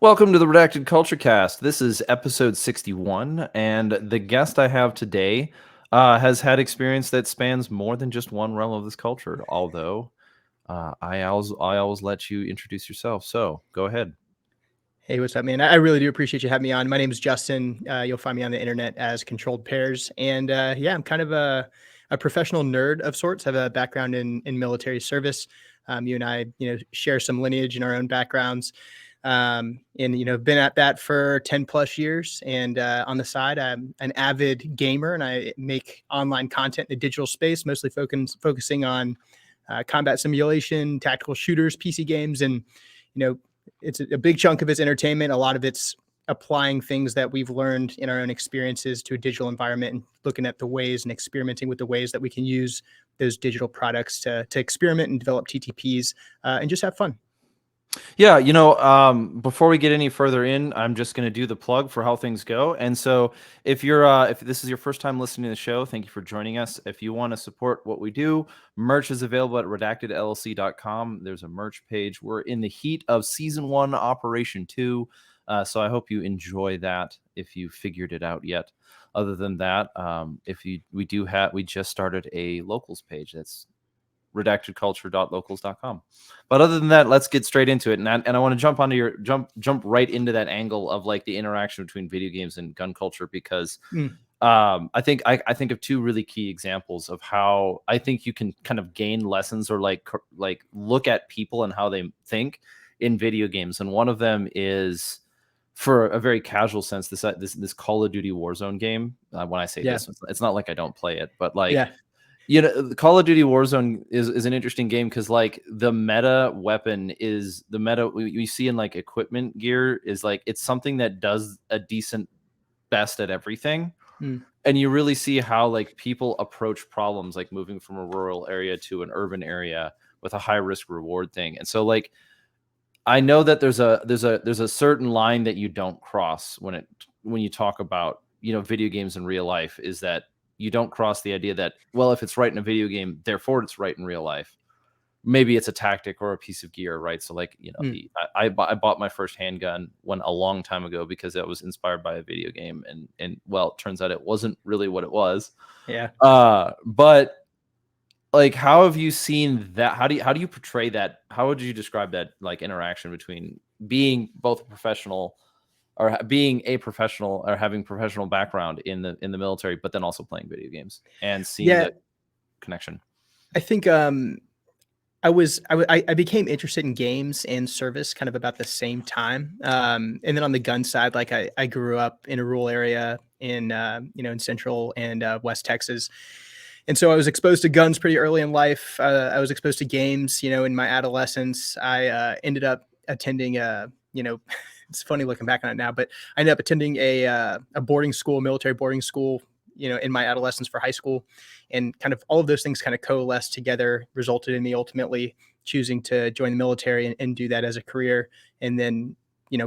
Welcome to the Redacted Culture Cast. This is episode 61, and the guest I have today has had experience that spans more than just one realm of this culture. Although I always let you introduce yourself, so go ahead. Hey, what's up, man? I really do appreciate you having me on. My name is Justin. You'll find me on the internet as Controlled Pairs, and yeah, I'm kind of a professional nerd of sorts. I have a background in military service. You and I, share some lineage in our own backgrounds, and been at that for 10 plus years. And on the side, I'm an avid gamer, and I make online content in the digital space, mostly focusing on combat simulation, tactical shooters, PC games, and you know it's a big chunk of it's entertainment. A lot of it's applying things that we've learned in our own experiences to a digital environment and looking at the ways and experimenting with the ways that we can use those digital products to experiment and develop TTPs and just have fun. Yeah, before we get any further in, I'm just going to do the plug for how things go. And so, if this is your first time listening to the show, thank you for joining us. If you want to support what we do, merch is available at redactedllc.com. There's a merch page. We're in the heat of season 1, Operation 2. So I hope you enjoy that if you figured it out yet. Other than that, we just started a locals page. That's redactedculture.locals.com. But other than that, let's get straight into it. And I want to jump right into that angle of like the interaction between video games and gun culture, because I think of two really key examples of how I think you can kind of gain lessons or like look at people and how they think in video games. And one of them is, for a very casual sense, this Call of Duty Warzone game. When I say this, it's not like I don't play it, but like. Yeah. The Call of Duty Warzone is an interesting game because like the meta weapon is the meta we see in like equipment gear is like it's something that does a decent best at everything. And you really see how like people approach problems like moving from a rural area to an urban area with a high risk reward thing. And so like I know that there's a certain line that you don't cross when you talk about video games in real life, is that you don't cross the idea that, well, if it's right in a video game, therefore it's right in real life. Maybe it's a tactic or a piece of gear, right? So like, I bought my first handgun a long time ago because it was inspired by a video game, and well, it turns out it wasn't really what it was. Yeah. But like, how have you seen that? How do you portray that? How would you describe that like interaction between being both a professional or being a professional or having professional background in the military, but then also playing video games and seeing the connection? I think I became interested in games and service kind of about the same time. And then on the gun side, like I grew up in a rural area in in Central and West Texas. And so I was exposed to guns pretty early in life. I was exposed to games, in my adolescence. I ended up attending it's funny looking back on it now, but I ended up attending a boarding school, military boarding school, in my adolescence for high school. And kind of all of those things kind of coalesced together, resulted in me ultimately choosing to join the military and do that as a career. And then,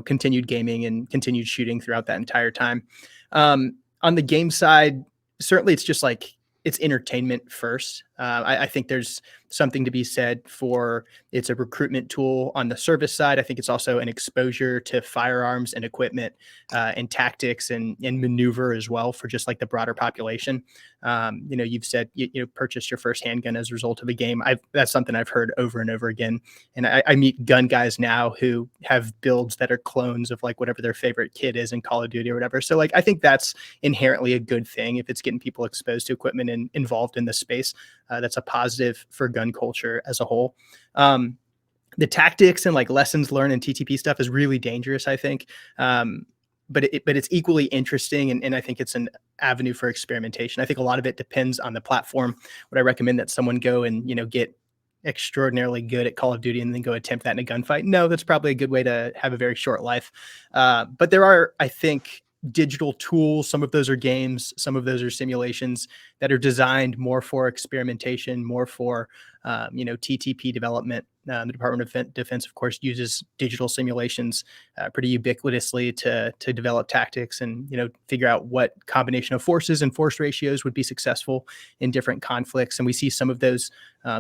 continued gaming and continued shooting throughout that entire time. On the game side, certainly it's just like, it's entertainment first. I think there's something to be said for it's a recruitment tool on the service side. I think it's also an exposure to firearms and equipment and tactics and maneuver as well for just like the broader population. You've said you purchased your first handgun as a result of a game. That's something I've heard over and over again. And I meet gun guys now who have builds that are clones of like whatever their favorite kid is in Call of Duty or whatever. So like I think that's inherently a good thing if it's getting people exposed to equipment and involved in the space. That's a positive for gun culture as a whole. The tactics and like lessons learned and TTP stuff is really dangerous, I think. But it's equally interesting, and I think it's an avenue for experimentation. I think a lot of it depends on the platform. Would I recommend that someone go and get extraordinarily good at Call of Duty and then go attempt that in a gunfight? No, that's probably a good way to have a very short life. But there are, I think, digital tools. Some of those are games, some of those are simulations that are designed more for experimentation, more for TTP development. The Department of Defense, of course, uses digital simulations pretty ubiquitously to develop tactics and figure out what combination of forces and force ratios would be successful in different conflicts. And we see some of those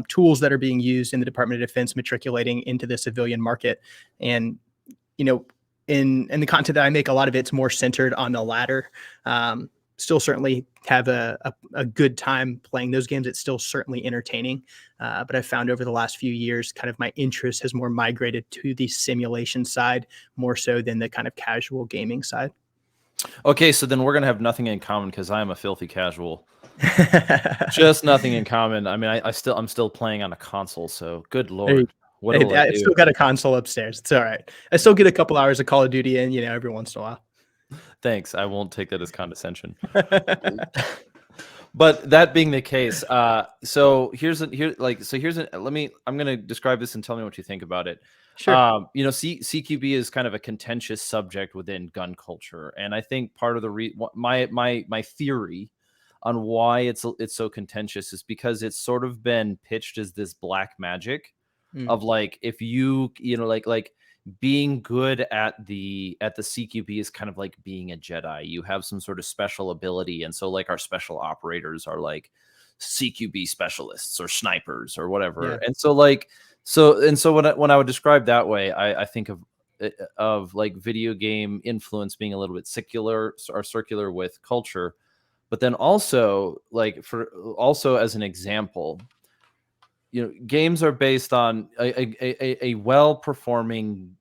tools that are being used in the Department of Defense matriculating into the civilian market. And in the content that I make, a lot of it's more centered on the latter. Still certainly have a good time playing those games. It's still certainly entertaining. But I've found over the last few years, kind of my interest has more migrated to the simulation side more so than the kind of casual gaming side. Okay, so then we're gonna have nothing in common because I am a filthy casual. Just nothing in common. I mean, I'm still playing on a console, so good lord. What will I I've do? still got a console upstairs. It's all right. I still get a couple hours of Call of Duty in, every once in a while. Thanks. I won't take that as condescension. But that being the case, so I'm gonna describe this and tell me what you think about it. Sure. CQB is kind of a contentious subject within gun culture, and I think part of the my theory on why it's so contentious is because it's sort of been pitched as this black magic of like, if like being good at the CQB is kind of like being a Jedi. You have some sort of special ability, and so like our special operators are like CQB specialists or snipers or whatever. Yeah. And so when I would describe that way, I think of like video game influence being a little bit circular with culture. But then also, as an example, games are based on a well-performing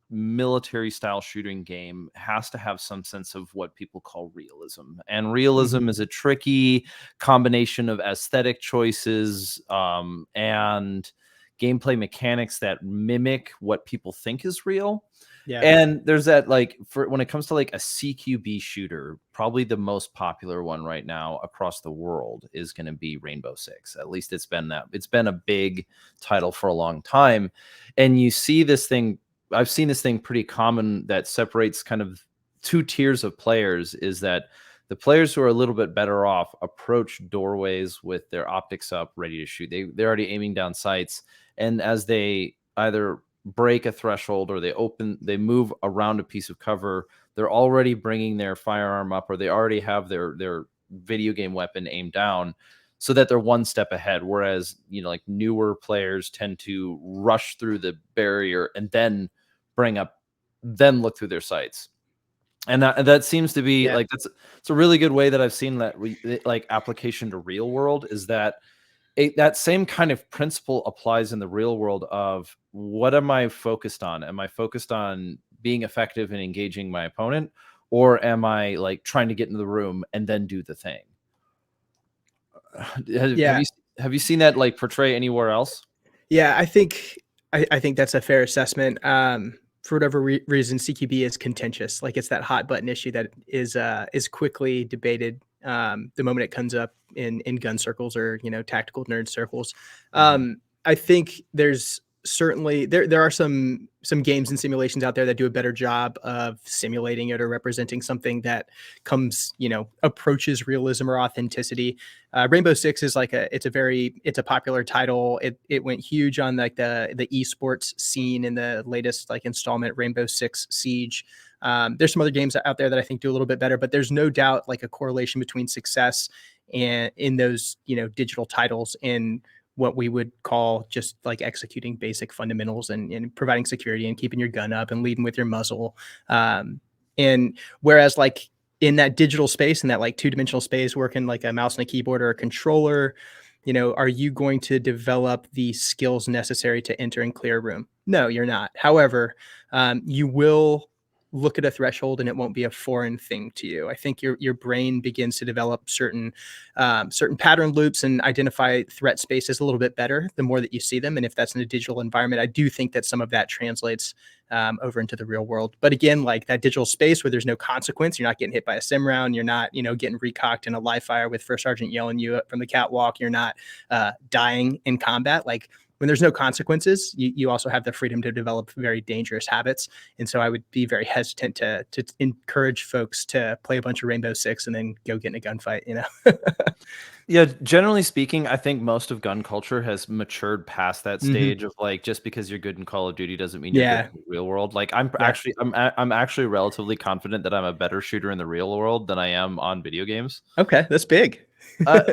military style shooting game has to have some sense of what people call realism. And realism is a tricky combination of aesthetic choices and gameplay mechanics that mimic what people think is real. Yeah. And there's that, like, for when it comes to like a CQB shooter, probably the most popular one right now across the world is going to be Rainbow Six. At least it's been a big title for a long time. And you see this thing, I've seen this thing pretty common that separates kind of two tiers of players, is that the players who are a little bit better off approach doorways with their optics up, ready to shoot. They're already aiming down sights. And as they either break a threshold or they move around a piece of cover, they're already bringing their firearm up, or they already have their video game weapon aimed down, so that they're one step ahead. Whereas, like newer players tend to rush through the barrier and then look through their sights. And that seems to be like, it's a really good way that I've seen that like application to real world, is that that same kind of principle applies in the real world of, what am I focused on? Am I focused on being effective in engaging my opponent, or am I like trying to get into the room and then do the thing? Have you seen that like portray anywhere else? Yeah, I think that's a fair assessment. For whatever reason, CQB is contentious. Like, it's that hot button issue that is quickly debated the moment it comes up in gun circles or tactical nerd circles. I think there's certainly there are some games and simulations out there that do a better job of simulating it or representing something that approaches realism or authenticity. Rainbow Six is like it's a popular title. It went huge on like the esports scene in the latest like installment, Rainbow Six Siege. There's some other games out there that I think do a little bit better, but there's no doubt like a correlation between success and in those digital titles and what we would call just like executing basic fundamentals and providing security and keeping your gun up and leading with your muzzle. And whereas like in that digital space, in that like two-dimensional space, working like a mouse and a keyboard or a controller, are you going to develop the skills necessary to enter and clear a room? No, you're not. However, you will look at a threshold and it won't be a foreign thing to you. I think your brain begins to develop certain pattern loops and identify threat spaces a little bit better the more that you see them. And if that's in a digital environment, I do think that some of that translates over into the real world. But again, like that digital space where there's no consequence, you're not getting hit by a sim round, you're not getting recocked in a live fire with First Sergeant yelling you from the catwalk, you're not dying in combat. Like, when there's no consequences, you also have the freedom to develop very dangerous habits. And so I would be very hesitant to encourage folks to play a bunch of Rainbow Six and then go get in a gunfight, Yeah, generally speaking, I think most of gun culture has matured past that stage of like, just because you're good in Call of Duty doesn't mean you're good in the real world. Like, I'm actually relatively confident that I'm a better shooter in the real world than I am on video games. Okay, that's big. Uh,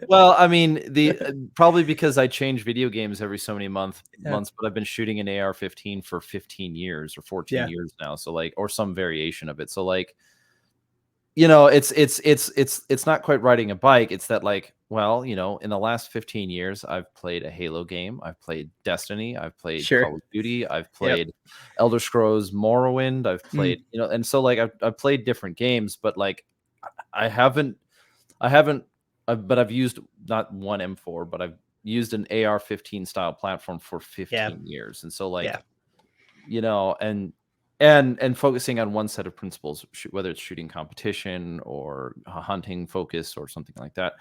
well, I mean, the probably because I change video games every so many Yeah. months, but I've been shooting an AR-15 for 15 years or 14 Yeah. years now. So like, or some variation of it. So like, you know, it's not quite riding a bike. It's that like, well, you know, in the last 15 years, I've played a Halo game, I've played Destiny, I've played Sure. Call of Duty, I've Yep. played Elder Scrolls Morrowind, I've Mm. played, you know, and so like I've played different games, but like I haven't I haven't, but I've used not one M4, but I've used an AR-15 style platform for Yeah. 15 years, and so Yeah. like, you know, and focusing on one set of principles, whether it's shooting competition or hunting focus or something like that,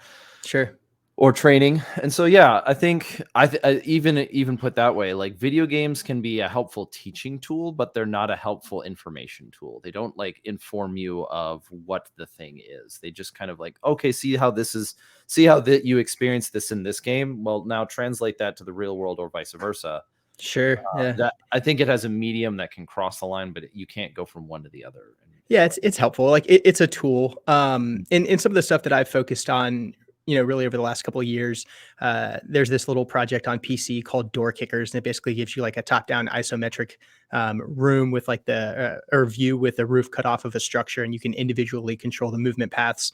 Sure. or training. And so yeah, I think I even put that way, like video games can be a helpful teaching tool, but they're not a helpful information tool. They don't like inform you of what the thing is. They just kind of like, okay, see how that you experience this in this game, well now translate that to the real world or vice versa. Sure. Yeah. That I think it has a medium that can cross the line, but you can't go from one to the other. Yeah, it's helpful. Like it's a tool. In some of the stuff that I've focused on, really over the last couple of years, there's this little project on PC called Door Kickers, and it basically gives you like a top-down isometric room with like the or view with the roof cut off of a structure, and you can individually control the movement paths,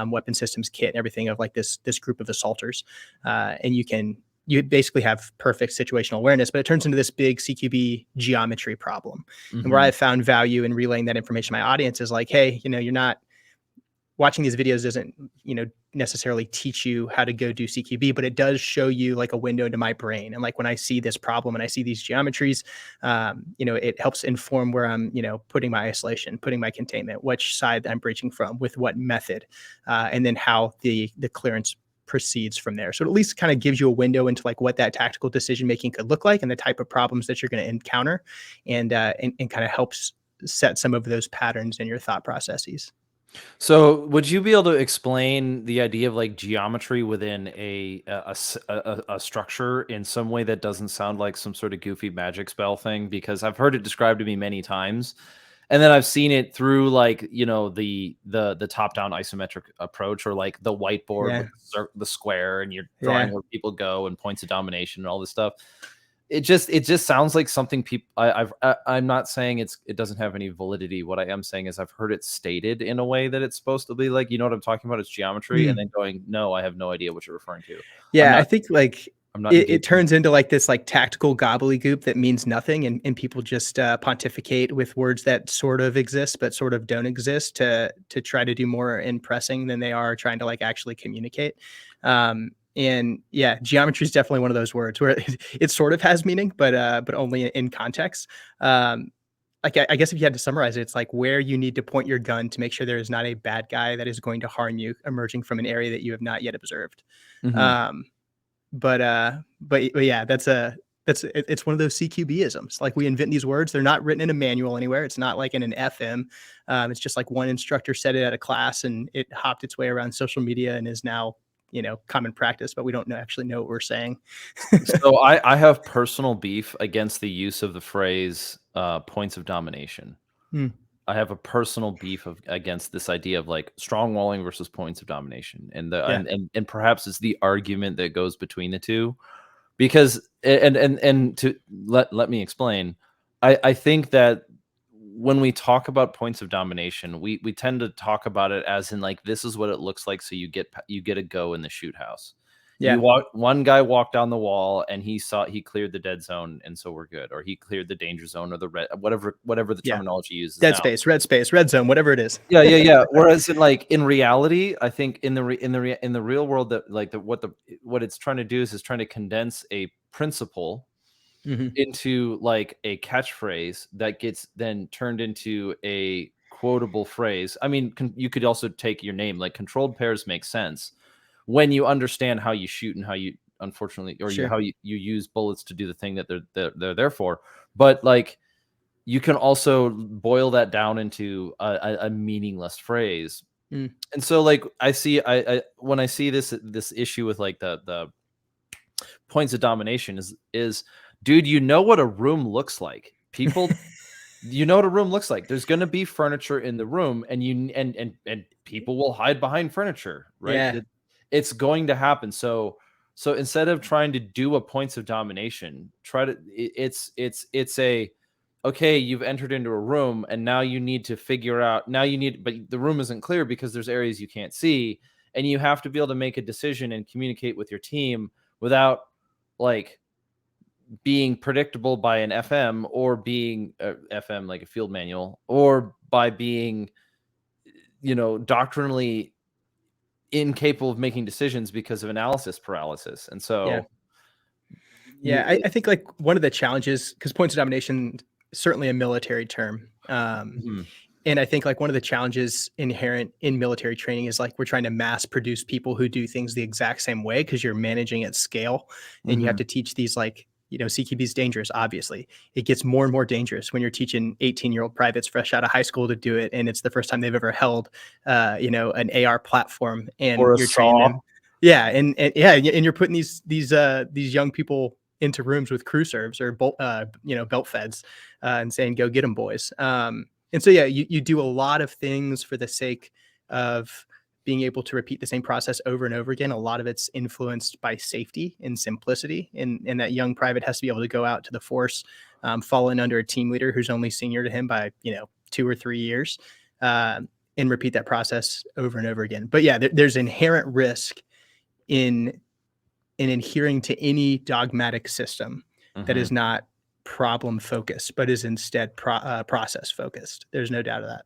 weapon systems kit, and everything of like this group of assaulters, and you basically have perfect situational awareness, but it turns into this big CQB geometry problem. And where Mhm. I've found value in relaying that information to my audience is like, hey, you're not watching these videos doesn't, necessarily teach you how to go do CQB, but it does show you like a window into my brain. And like when I see this problem and I see these geometries, it helps inform where I'm, putting my isolation, putting my containment, which side I'm breaching from, with what method, and then how the clearance proceeds from there. So it at least kind of gives you a window into like what that tactical decision making could look like and the type of problems that you're going to encounter, and kind of helps set some of those patterns in your thought processes. So, would you be able to explain the idea of like geometry within a structure in some way that doesn't sound like some sort of goofy magic spell thing? Because I've heard it described to me many times, and then I've seen it through like, you know, the top down isometric approach, or like the whiteboard Yeah. with the square, and you're drawing Yeah. where people go and points of domination and all this stuff. It just sounds like something people I'm not saying it doesn't have any validity. What I am saying is I've heard it stated in a way that it's supposed to be like, you know what I'm talking about? It's geometry, and Mm. then going, no, I have no idea what you're referring to. I'm Yeah, I not think like I'm not it engaging. turns into like this like tactical gobbledygook that means nothing, and people just pontificate with words that sort of exist but sort of don't exist to try to do more in pressing than they are trying to like actually communicate. And yeah, geometry is definitely one of those words where it sort of has meaning, but only in context. Like I guess if you had to summarize it, it's like where you need to point your gun to make sure there is not a bad guy that is going to harm you emerging from an area that you have not yet observed. Mhm. Um, but yeah, it's one of those CQBisms. Like we invent these words, they're not written in a manual anywhere. It's not like in an FM. It's just like one instructor said it at a class, and it hopped its way around social media and is now common practice. But we don't actually know what we're saying. So I have personal beef against the use of the phrase points of domination. Hmm. I have a personal beef against this idea of like strong walling versus points of domination, and Yeah. and perhaps it's the argument that goes between the two. Because and to let me explain, I think that when we talk about points of domination, we tend to talk about it as in like this is what it looks like, so you get a go in the shoot house. Yeah. One guy walked down the wall and he cleared the dead zone, and so we're good, or he cleared the danger zone, or the red, whatever the Yeah. terminology uses Dead now. space, red zone, whatever it is. Yeah, yeah, yeah. Whereas in reality, I think in the real world, that like what it's trying to do is trying to condense a principle Hmm. into like a catchphrase that gets then turned into a quotable phrase. I mean, you could also take your name, like controlled pairs make sense when you understand how you shoot and how you unfortunately, or Sure. how you use bullets to do the thing that they're there for. But like you can also boil that down into a meaningless phrase. Mm. And so like I when I see this issue with like the points of domination is dude, you know what a room looks like. People, you know what a room looks like. There's going to be furniture in the room, and people will hide behind furniture, right? Yeah. it's going to happen. So instead of trying to do a points of domination, it's a, okay, you've entered into a room and now you need to figure out, but the room isn't clear because there's areas you can't see, and you have to be able to make a decision and communicate with your team without like being predictable by an FM, or being FM like a field manual, or by being, doctrinally incapable of making decisions because of analysis paralysis. And Yeah. so I think like one of the challenges, because points of domination is certainly a military term. Mhm. And I think like one of the challenges inherent in military training is like we're trying to mass produce people who do things the exact same way, because you're managing at scale and you have Mhm. to teach these like, CQB is dangerous. Obviously, it gets more and more dangerous when you're teaching 18-year-old privates fresh out of high school to do it, and it's the first time they've ever held, an AR platform, and Or a you're training saw. them. Yeah, and you're putting these young people into rooms with crew serves or belt feds, and saying, "Go get them, boys." And so, yeah, you do a lot of things for the sake of being able to repeat the same process over and over again. A lot of it's influenced by safety and simplicity. And that young private has to be able to go out to the force, fall in under a team leader who's only senior to him by, 2 or 3 years, and repeat that process over and over again. But yeah, there's inherent risk in adhering to any dogmatic system that Mhm. is not problem focused, but is instead process focused. There's no doubt of that.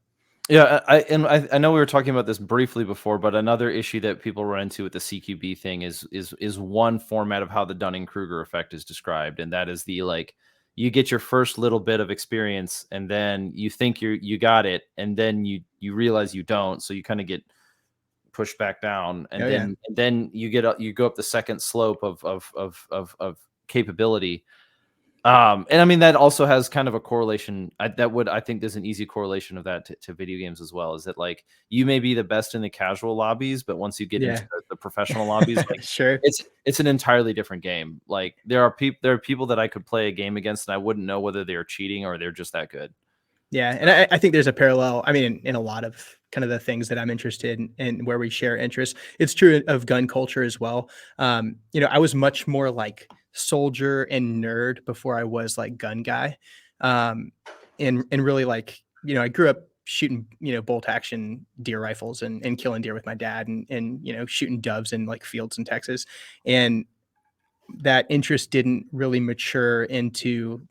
Yeah, I know we were talking about this briefly before, but another issue that people run into with the CQB thing is one format of how the Dunning-Kruger effect is described, and that is the, like, you get your first little bit of experience, and then you think you got it, and then you realize you don't, so you kind of get pushed back down, Oh and yeah. then you go up the second slope of capability. And I mean, that also has kind of a correlation. I think there's an easy correlation of that to video games as well. Is that, like, you may be the best in the casual lobbies, but once you get into Yeah. the professional lobbies, like, Sure. it's an entirely different game. Like, there are people that I could play a game against and I wouldn't know whether they're cheating or they're just that good. Yeah, and I think there's a parallel. I mean, in a lot of kind of the things that I'm interested in and where we share interests, it's true of gun culture as well. I was much more like soldier and nerd before I was like gun guy, um, and really like I grew up shooting bolt action deer rifles and killing deer with my dad and shooting doves in like fields in Texas, and that interest didn't really mature into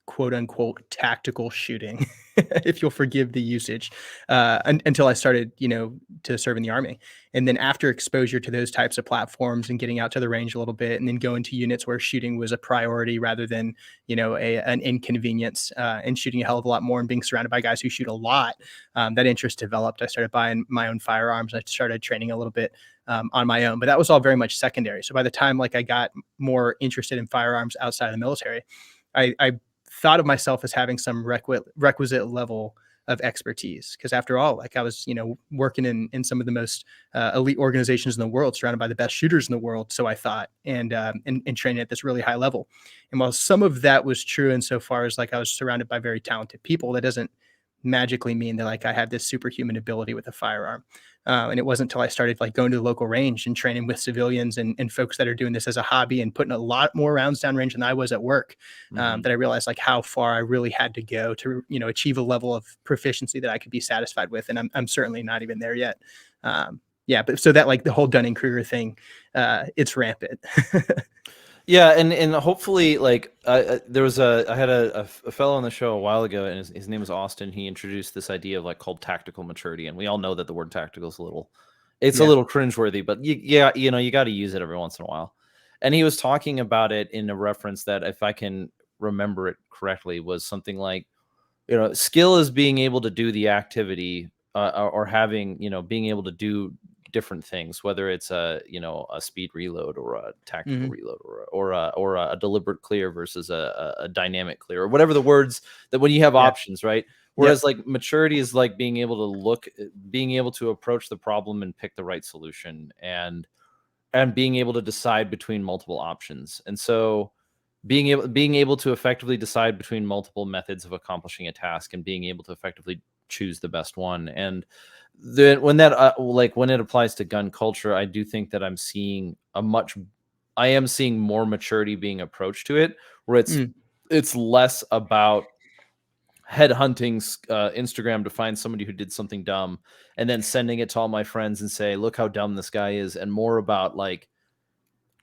quote unquote tactical shooting, if you'll forgive the usage, until I started, to serve in the army. And then after exposure to those types of platforms and getting out to the range a little bit, and then going to units where shooting was a priority rather than, an inconvenience, and shooting a hell of a lot more and being surrounded by guys who shoot a lot, that interest developed. I started buying my own firearms. I started training a little bit, on my own, but that was all very much secondary. So by the time like I got more interested in firearms outside of the military, I thought of myself as having some requisite level of expertise, because after all, like I was working in some of the most elite organizations in the world, surrounded by the best shooters in the world, so I thought, and training at this really high level. And while some of that was true insofar as like I was surrounded by very talented people, that doesn't magically mean that like I had this superhuman ability with a firearm. And it wasn't until I started like going to the local range and training with civilians and folks that are doing this as a hobby and putting a lot more rounds downrange than I was at work, Mhm. that I realized like how far I really had to go to achieve a level of proficiency that I could be satisfied with. And I'm certainly not even there yet. Yeah, but so that like the whole Dunning Kruger thing, it's rampant. Yeah, and hopefully, like, there was I had a fellow on the show a while ago, and his name was Austin. He introduced this idea of, like, called tactical maturity, and we all know that the word tactical is a Yeah. little cringeworthy, but yeah, you got to use it every once in a while. And he was talking about it in a reference that, if I can remember it correctly, was something like, skill is being able to do the activity, or having, being able to do different things, whether it's a speed reload or a tactical Hmm. reload, or a deliberate clear versus a dynamic clear, or whatever the words that, when you have Yeah. options, right? Yep. Whereas, like, maturity is like being able to being able to approach the problem and pick the right solution, and being able to decide between multiple options. And so being able to effectively decide between multiple methods of accomplishing a task, and being able to effectively choose the best one. And then when that like when it applies to gun culture, I do think that I am seeing more maturity being approached to it, where Mm, it's less about headhunting Instagram to find somebody who did something dumb and then sending it to all my friends and say, look how dumb this guy is, and more about like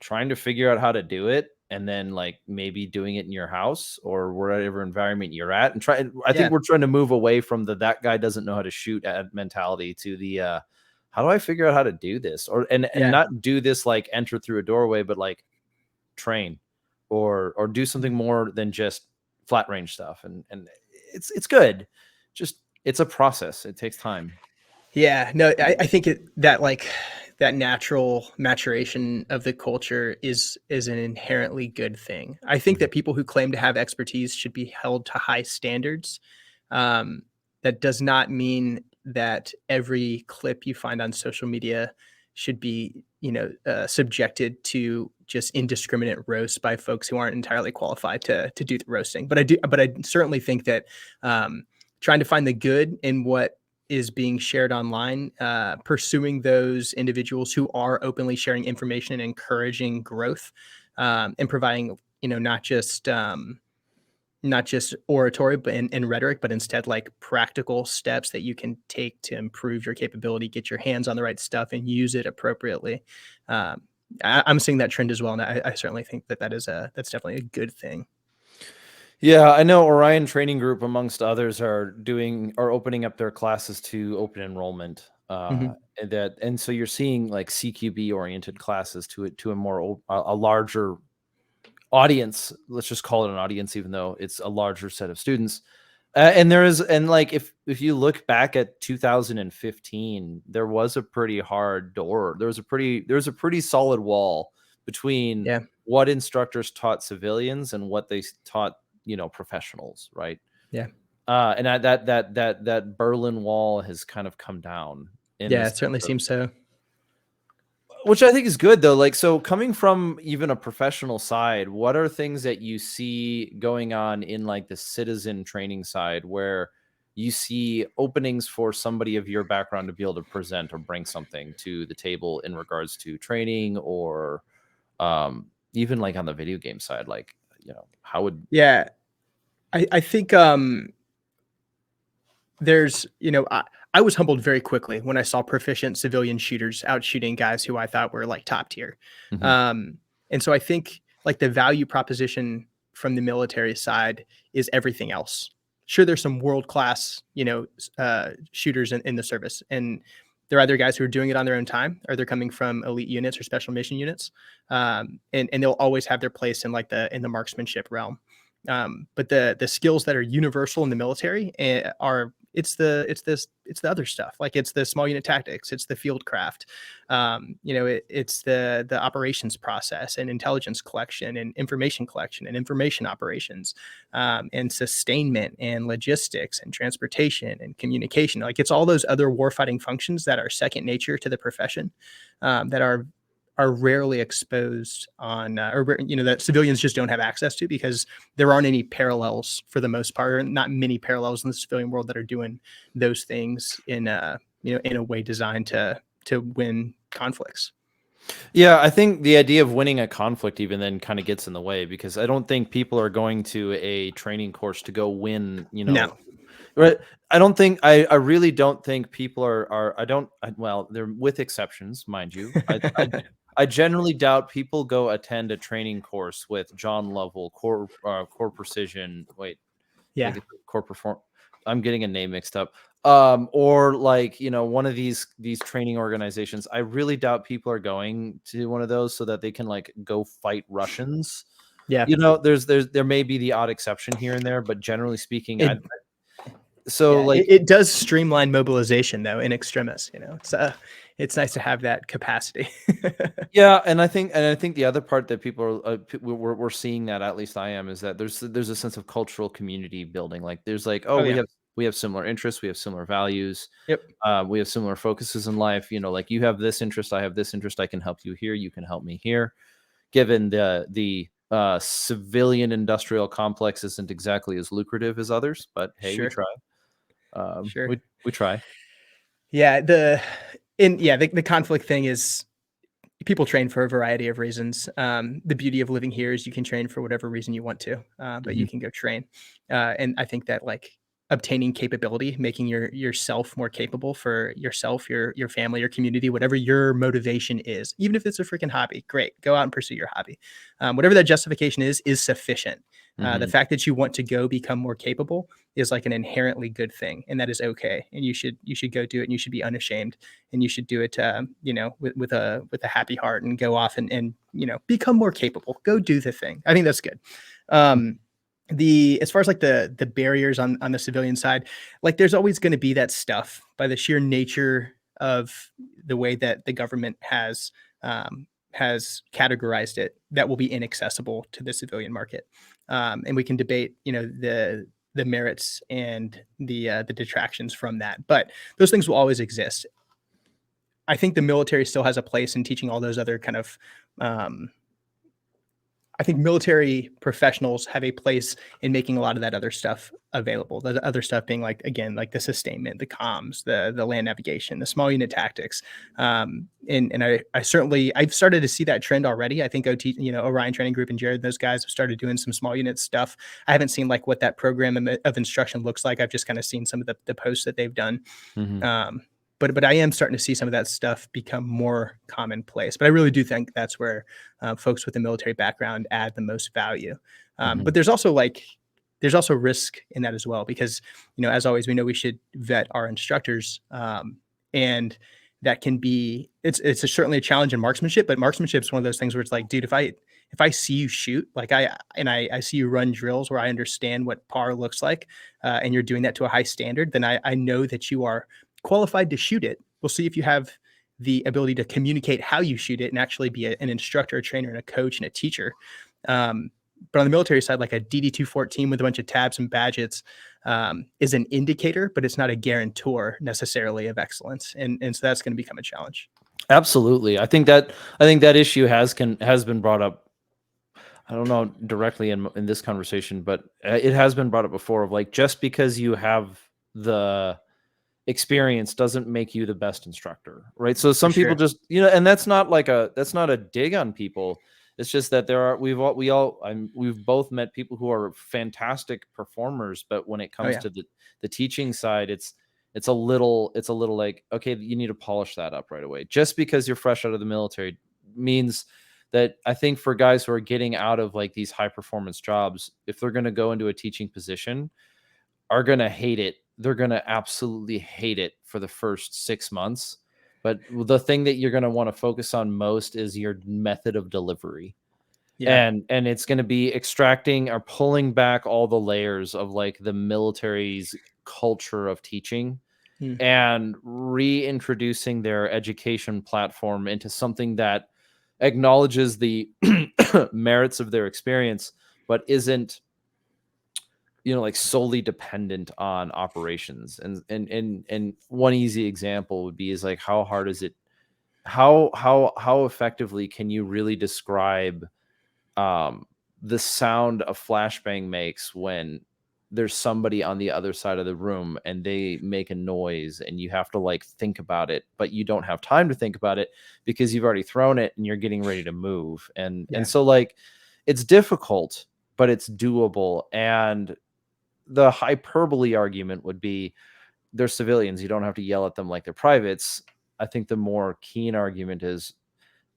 trying to figure out how to do it and then like maybe doing it in your house or whatever environment you're at, and I think yeah, we're trying to move away from that guy doesn't know how to shoot at mentality to the how do I figure out how to do this, or and yeah. not do this like enter through a doorway, but like train or do something more than just flat range stuff. And it's good, just it's a process, it takes time. Yeah, no, I think that like that natural maturation of the culture is an inherently good thing. I think Mhm. that people who claim to have expertise should be held to high standards. Um, that does not mean that every clip you find on social media should be, subjected to just indiscriminate roasts by folks who aren't entirely qualified to do the roasting. But I certainly think that trying to find the good in what is being shared online, pursuing those individuals who are openly sharing information and encouraging growth, and providing, not just oratory but and rhetoric, but instead like practical steps that you can take to improve your capability, get your hands on the right stuff, and use it appropriately. Um, I'm seeing that trend as well, and I certainly think that that's definitely a good thing. Yeah, I know Orion Training Group, amongst others, are opening up their classes to open enrollment. Hmm. And so you're seeing like CQB oriented classes to a a larger audience. Let's just call it an audience, even though it's a larger set of students. And like if you look back at 2015, there was a pretty hard door. There was a pretty solid wall between Yeah, what instructors taught civilians and what they taught, professionals, right? yeah, And that Berlin Wall has kind of come down in yeah. this, It certainly seems so. which I think is good though. Like, so coming from even a professional side, what are things that you see going on in like the citizen training side where you see openings for somebody of your background to be able to present or bring something to the table in regards to training, or even like on the video game side, like, how would Yeah, I think there's, I was humbled very quickly when I saw proficient civilian shooters out shooting guys who I thought were like top tier. Mhm. Um, and so I think like the value proposition from the military side is everything else. Sure, there's some world class, shooters in the service, and there are other guys who are doing it on their own time, or they're coming from elite units or special mission units, and they'll always have their place in like the marksmanship realm. But the skills that are universal in the military are it's the other stuff, like it's the small unit tactics, it's the field craft, it's the operations process and intelligence collection and information operations, and sustainment and logistics and transportation and communication. Like it's all those other warfighting functions that are second nature to the profession, that are rarely exposed on, that civilians just don't have access to, because there aren't any parallels for the most part, or not many parallels in the civilian world that are doing those things in a way designed to win conflicts. Yeah, I think the idea of winning a conflict even then kind of gets in the way, because I don't think people are going to a training course to go win, No. right. I really don't think people well, they're with exceptions, mind you. I generally doubt people go attend a training course with John Lovell, core precision. Wait, I think Yeah. it's core perform. I'm getting a name mixed up. Or like, one of these training organizations. I really doubt people are going to one of those so that they can like go fight Russians. Yeah. There may be the odd exception here and there, but generally speaking, It so yeah, like it does streamline mobilization though in extremis. It's nice to have that capacity. yeah, and I think the other part that people are we're seeing, that at least I am, is that there's a sense of cultural community building. Like there's like, oh, Oh we yeah. have similar interests, we have similar values, Yep. we have similar focuses in life. Like you have this interest, I have this interest. I can help you here, you can help me here. Given the civilian industrial complex isn't exactly as lucrative as others, but hey, we Sure. try. Sure. We try. Yeah. The conflict thing is people train for a variety of reasons. The beauty of living here is you can train for whatever reason you want to, but you can go train. And I think that like obtaining capability, making yourself more capable for yourself, your family, your community, whatever your motivation is, even if it's a freaking hobby, great, go out and pursue your hobby. Whatever that justification is sufficient. The fact that you want to go become more capable is like an inherently good thing, and that is okay. And you should go do it, and you should be unashamed, and you should do it, with a happy heart, and go off and become more capable. Go do the thing. I think that's good. The as far as like the barriers on the civilian side, like there's always going to be that stuff by the sheer nature of the way that the government has categorized it that will be inaccessible to the civilian market. And we can debate, the merits and the detractions from that, but those things will always exist. I think the military still has a place in teaching all those other kind of. I think military professionals have a place in making a lot of that other stuff available. The other stuff being like, again, like the sustainment, the comms, the land navigation, the small unit tactics. And I've started to see that trend already. I think Orion Training Group and Jared, those guys have started doing some small unit stuff. I haven't seen like what that program of instruction looks like. I've just kind of seen some of the posts that they've done. But I am starting to see some of that stuff become more commonplace. But I really do think that's where folks with a military background add the most value. But there's also risk in that as well, because as always, we know we should vet our instructors, and that can be certainly a challenge in marksmanship. But marksmanship is one of those things where it's like, dude, if I see you shoot, like I see you run drills where I understand what par looks like, and you're doing that to a high standard, then I know that you are qualified to shoot it. We'll see if you have the ability to communicate how you shoot it and actually be an instructor, a trainer, and a coach and a teacher. But on the military side, like a DD-214 with a bunch of tabs and badges is an indicator, but it's not a guarantor necessarily of excellence. And so that's going to become a challenge. Absolutely. I think that issue has been brought up. I don't know directly in this conversation, but it has been brought up before, of like, just because you have the experience doesn't make you the best instructor, right? So some people just, and that's not a dig on people. It's just that we've both met people who are fantastic performers, but when it comes to the teaching side, it's a little like, okay, you need to polish that up right away. Just because you're fresh out of the military means that, I think, for guys who are getting out of like these high performance jobs, if they're going to go into a teaching position, are going to hate it. They're going to absolutely hate it for the first 6 months. But the thing that you're going to want to focus on most is your method of delivery. Yeah. And it's going to be extracting or pulling back all the layers of like the military's culture of teaching and reintroducing their education platform into something that acknowledges the merits of their experience, but isn't like solely dependent on operations. And one easy example would be like, how hard is it? How effectively can you really describe the sound a flashbang makes when there's somebody on the other side of the room and they make a noise and you have to like think about it, but you don't have time to think about it because you've already thrown it and you're getting ready to move. And so like, it's difficult, but it's doable. And the hyperbole argument would be, they're civilians, you don't have to yell at them like they're privates. I think the more keen argument is,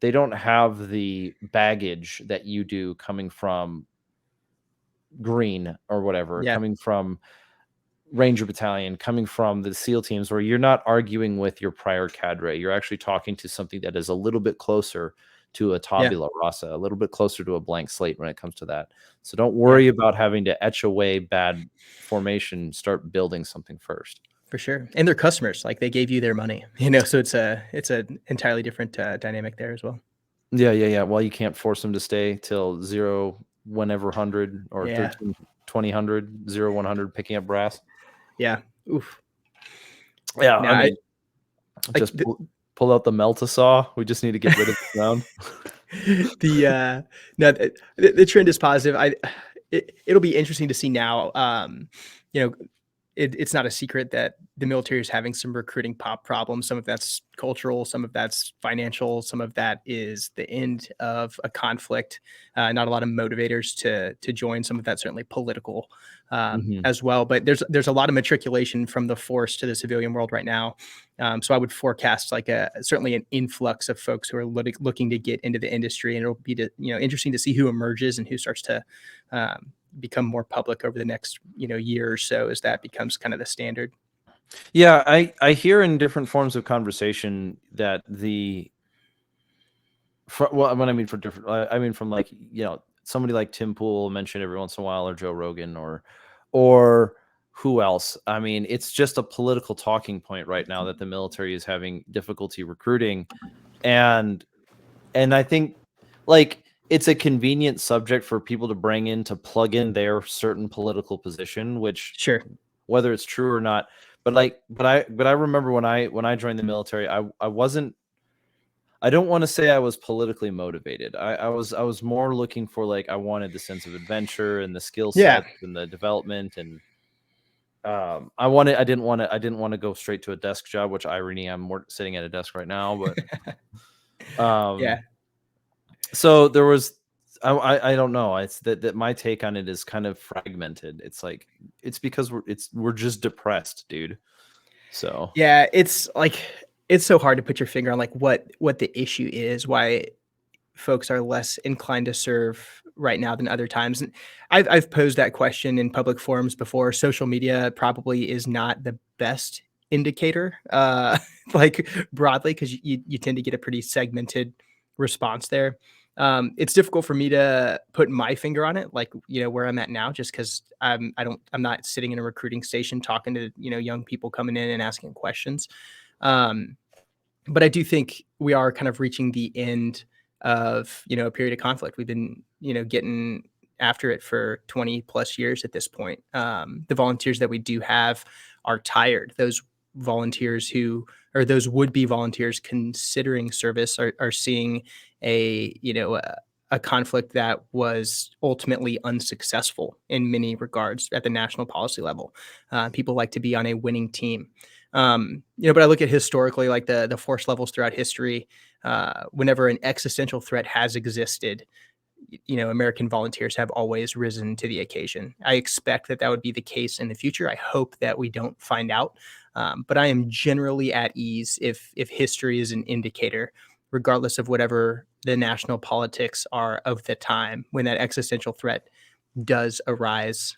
they don't have the baggage that you do coming from Green or whatever, coming from Ranger Battalion, coming from the SEAL teams, where you're not arguing with your prior cadre. You're actually talking to something that is a little bit closer to a tabula rasa, a little bit closer to a blank slate when it comes to that. So don't worry about having to etch away bad formation. Start building something first. For sure. And they're customers, like they gave you their money, so it's an entirely different dynamic there as well. Yeah. Well, you can't force them to stay till 0, whenever 100 or 13, 20, 100, 0, 100, picking up brass. Yeah. Oof. Yeah. No, I mean, just pull out the melt-a-saw. We just need to get rid of the sound. The trend is positive. It'll be interesting to see now, it's not a secret that the military is having some recruiting problems. Some of that's cultural, some of that's financial, some of that is the end of a conflict. Not a lot of motivators to join. Some of that certainly political Mhm. as well. But there's a lot of matriculation from the force to the civilian world right now. So I would forecast like certainly an influx of folks who are looking to get into the industry, and it'll be interesting to see who emerges and who starts to become more public over the next year or so as that becomes kind of the standard. Yeah, I hear in different forms of conversation that well, when I mean for different, I mean from like somebody like Tim Pool mentioned every once in a while, or Joe Rogan, or who else? I mean, it's just a political talking point right now that the military is having difficulty recruiting, and I think like it's a convenient subject for people to bring in to plug in their certain political position, which Sure. whether it's true or not. But I remember when I joined the military, I wasn't. I don't want to say I was politically motivated. I was more looking for like I wanted the sense of adventure and the skill Yeah. sets and the development, and I didn't want to go straight to a desk job, which irony, I'm sitting at a desk right now, but Yeah. so there was I don't know. It's that my take on it is kind of fragmented. It's like it's because we're just depressed, dude. So Yeah, it's like it's so hard to put your finger on like what the issue is, why folks are less inclined to serve right now than other times. And I've posed that question in public forums before. Social media probably is not the best indicator, like broadly, because you tend to get a pretty segmented response there. It's difficult for me to put my finger on it, like where I'm at now, just because I'm not sitting in a recruiting station talking to young people coming in and asking questions. Um, but I do think we are kind of reaching the end of a period of conflict. We've been getting after it for 20 plus years at this point. The volunteers that we do have are tired. Those volunteers who or those would be volunteers considering service are seeing a conflict that was ultimately unsuccessful in many regards at the national policy level. People like to be on a winning team. But I look at historically, like the force levels throughout history, whenever an existential threat has existed, American volunteers have always risen to the occasion. I expect that would be the case in the future. I hope that we don't find out. But I am generally at ease if history is an indicator, regardless of whatever the national politics are of the time, when that existential threat does arise.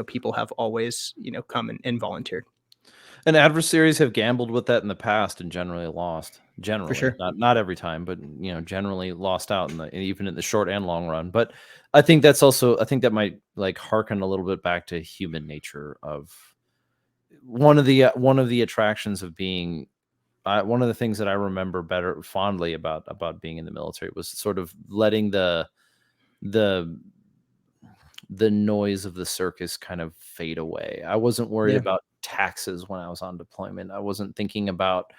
People have always, come and volunteered. and adversaries have gambled with that in the past and generally lost. For Generally, sure. not every time, but generally lost out in the even in the short and long run. But I think that might like harken a little bit back to human nature of one of the attractions of being one of the things that I remember better fondly about being in the military was sort of letting the noise of the circus kind of fade away. I wasn't worried Yeah. about taxes when I was on deployment. I wasn't thinking about,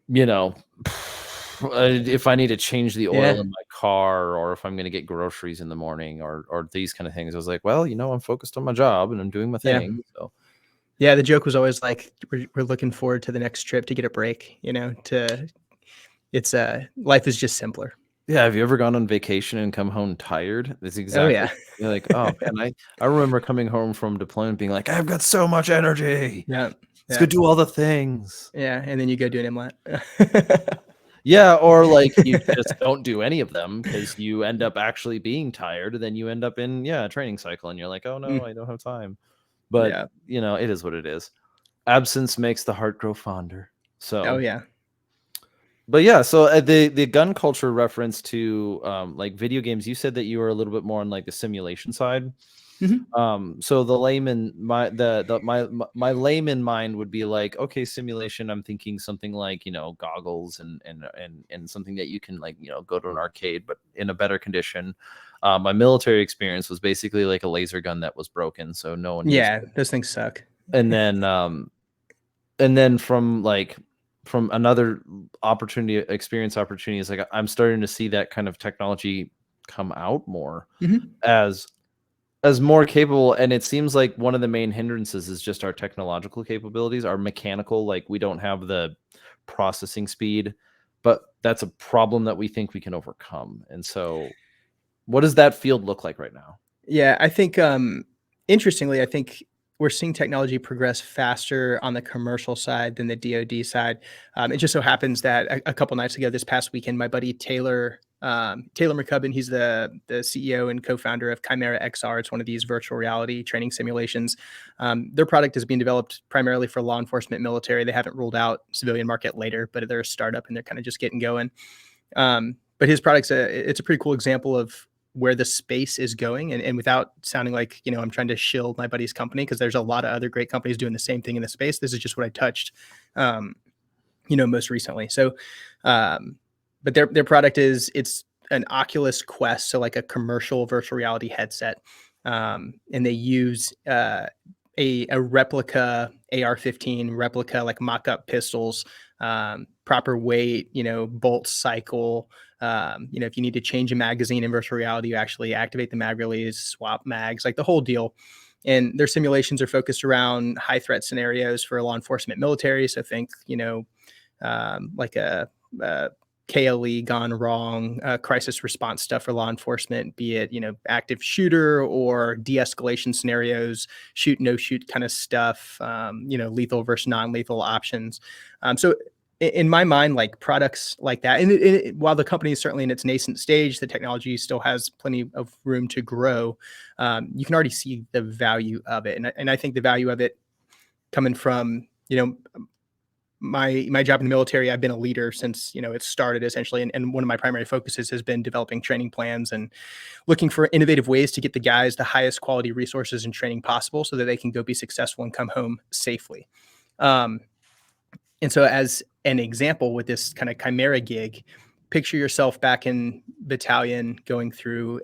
you know, if I need to change the oil Yeah. in my car or if I'm going to get groceries in the morning or these kind of things. I was like, well, I'm focused on my job and I'm doing my Yeah. thing. So Yeah. The joke was always like, we're looking forward to the next trip to get a break, it's life is just simpler. yeah, have you ever gone on vacation and come home tired? It's Oh exactly yeah. you're like, oh man, I remember coming home from deployment being like, I've got so much energy. Yeah. Let's go Yeah. do all the things. Yeah. And then you go do an MLAT. Yeah, or like you just don't do any of them because you end up actually being tired, and then you end up in a training cycle, and you're like, oh no, Mm, I don't have time. But yeah. it is what it is. Absence makes the heart grow fonder. Oh So, yeah. but yeah, so the gun culture reference to like video games, you said that you were a little bit more on like the simulation side. Mhm. So the layman, my layman mind would be like, okay, simulation. I'm thinking something like goggles and something that you can like go to an arcade, but in a better condition. My military experience was basically like a laser gun that was broken, so no one used Yeah. it. Those things suck. And then from another opportunity is like I'm starting to see that kind of technology come out more Mhm. as as more capable, and it seems like one of the main hindrances is just our technological capabilities, our mechanical, like we don't have the processing speed, but that's a problem that we think we can overcome. And so what does that field look like right now? Yeah, I think interestingly, I think we're seeing technology progress faster on the commercial side than the DoD side. It just so happens that a couple nights ago, this past weekend, my buddy Taylor McCubbin, he's the CEO and co-founder of Chimera XR. It's one of these virtual reality training simulations. Their product is being developed primarily for law enforcement, military. They haven't ruled out civilian market later, but they're a startup and they're kind of just getting going. But his product's it's a pretty cool example of where the space is going, and without sounding like, I'm trying to shill my buddy's company, because there's a lot of other great companies doing the same thing in the space. This is just what I touched most recently. So but their product it's an Oculus Quest, so like a commercial virtual reality headset, and they use a replica AR-15, replica like mock-up pistols, proper weight, bolt cycle. If you need to change a magazine in virtual reality, you actually activate the mag release, swap mags, like the whole deal. And their simulations are focused around high threat scenarios for law enforcement, military. So think, like a KLE gone wrong, crisis response stuff for law enforcement, be it, active shooter or de-escalation scenarios, shoot, no shoot kind of stuff, lethal versus non-lethal options. So in my mind, like products like that, and while the company is certainly in its nascent stage, the technology still has plenty of room to grow. You can already see the value of it. And I think the value of it coming from, my job in the military, I've been a leader since, it started essentially. And one of my primary focuses has been developing training plans and looking for innovative ways to get the guys the highest quality resources and training possible so that they can go be successful and come home safely. And so as an example with this kind of Chimera gig, picture yourself back in battalion going through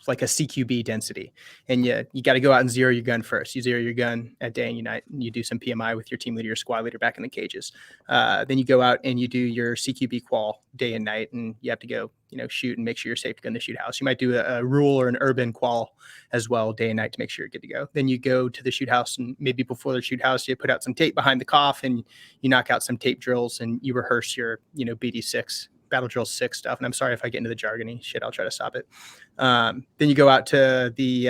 like a CQB density. And you got to go out and zero your gun first. You zero your gun at day and you night, and you do some PMI with your team leader, your squad leader back in the cages. Then you go out and you do your CQB qual day and night, and you have to go, shoot and make sure you're safe to go in the shoot house. You might do a rural or an urban qual as well, day and night, to make sure you're good to go. Then you go to the shoot house, and maybe before the shoot house, you put out some tape behind the cough and you knock out some tape drills and you rehearse your, BD6, Battle Drill 6 stuff. And I'm sorry if I get into the jargony shit, I'll try to stop it. Then you go out to the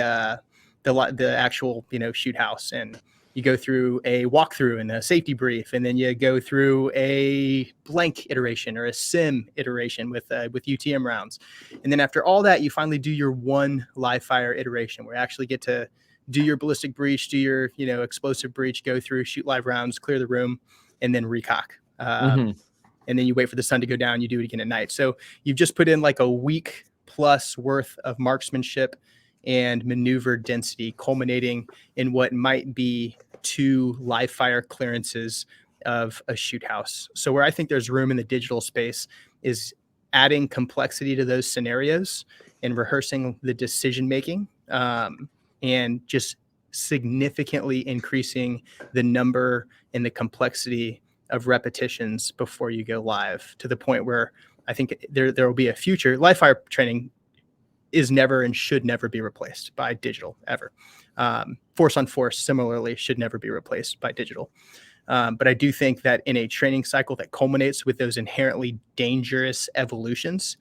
actual, shoot house, and you go through a walkthrough and a safety brief, and then you go through a blank iteration or a sim iteration with UTM rounds. And then after all that, you finally do your one live fire iteration where you actually get to do your ballistic breach, do your, explosive breach, go through, shoot live rounds, clear the room, and then recock. And then you wait for the sun to go down, you do it again at night. So you've just put in like a week plus worth of marksmanship and maneuver density, culminating in what might be 2 live fire clearances of a shoot house. So where I think there's room in the digital space is adding complexity to those scenarios and rehearsing the decision making, and just significantly increasing the number and the complexity of repetitions before you go live, to the point where I think there will be a future. Live fire training is never and should never be replaced by digital ever. Force on force similarly should never be replaced by digital. But I do think that in a training cycle that culminates with those inherently dangerous evolutions,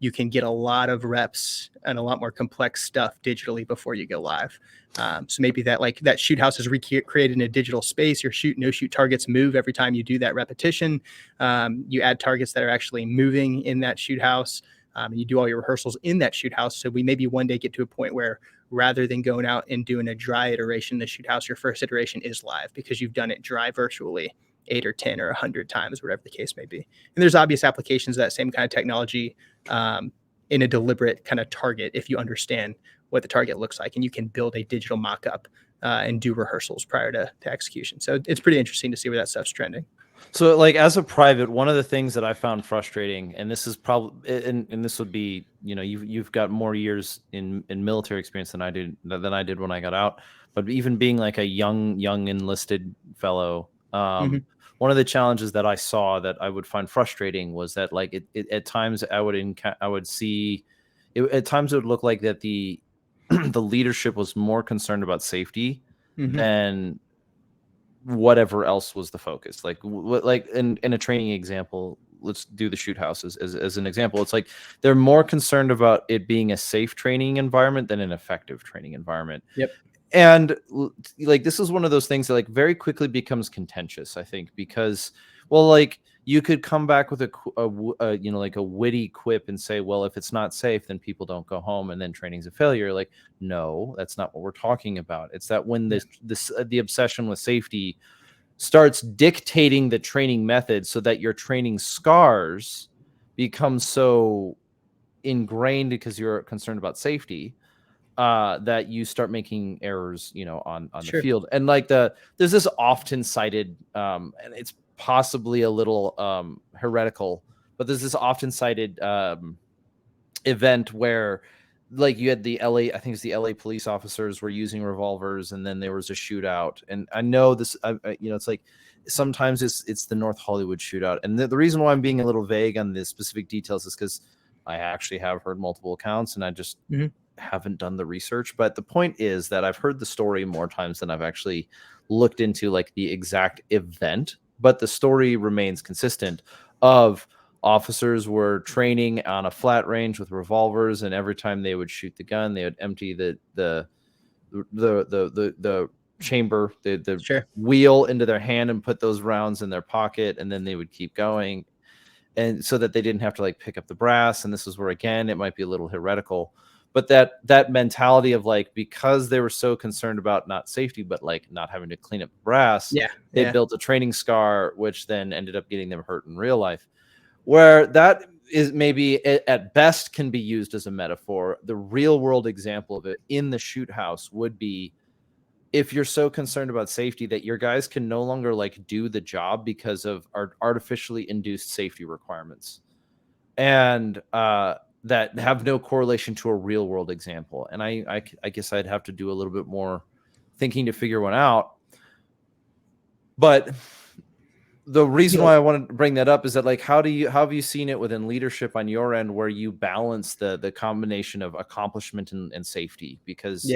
you can get a lot of reps and a lot more complex stuff digitally before you go live. So maybe that shoot house is recreated in a digital space. Your shoot, no shoot targets move every time you do that repetition. You add targets that are actually moving in that shoot house, and you do all your rehearsals in that shoot house. So we maybe one day get to a point where rather than going out and doing a dry iteration in the shoot house, your first iteration is live because you've done it dry virtually 8 or 10 or 100 times, whatever the case may be. And there's obvious applications of that same kind of technology in a deliberate kind of target if you understand what the target looks like, and you can build a digital mock-up and do rehearsals prior to execution. So it's pretty interesting to see where that stuff's trending. So like as a private, one of the things that I found frustrating, and this is probably, and this would be, you've got more years in military experience than I did when I got out, but even being like a young enlisted fellow, one of the challenges that I saw that I would find frustrating was that like it at times I would see, at times it would look like that the the leadership was more concerned about safety Mm-hmm. than whatever else was the focus. Like like in a training example, let's do the shoot house as an example. It's like they're more concerned about it being a safe training environment than an effective training environment. Yep. And like this is one of those things that like very quickly becomes contentious, I think, because well, like you could come back with a you know, like a witty quip and say, well, if it's not safe, then people don't go home and then training's a failure. Like, no, that's not what we're talking about. It's that when the obsession with safety starts dictating the training method so that your training scars become so ingrained because you're concerned about safety, that you start making errors, you know, on Sure. the field. And like there's this often cited, and it's possibly a little heretical, but there's this often cited event where like you had the LA, I think it's the LA police officers were using revolvers, and then there was a shootout. And I know this, you know, it's like sometimes it's the North Hollywood shootout. And the reason why I'm being a little vague on the specific details is because I actually have heard multiple accounts, and I just haven't done the research. But the point is that I've heard the story more times than I've actually looked into like the exact event, but the story remains consistent of officers were training on a flat range with revolvers, and every time they would shoot the gun, they would empty the chamber, the Sure. wheel into their hand and put those rounds in their pocket, and then they would keep going, and so that they didn't have to like pick up the brass. And this is where again it might be a little heretical, but that mentality of like, because they were so concerned about not safety but like not having to clean up the brass, they built a training scar, which then ended up getting them hurt in real life. Where that is maybe at best can be used as a metaphor. The real world example of it in the shoot house would be if you're so concerned about safety that your guys can no longer like do the job because of artificially induced safety requirements, and that have no correlation to a real world example. And I guess I'd have to do a little bit more thinking to figure one out. But the reason why I wanted to bring that up is that like, how have you seen it within leadership on your end where you balance the combination of accomplishment and safety? Because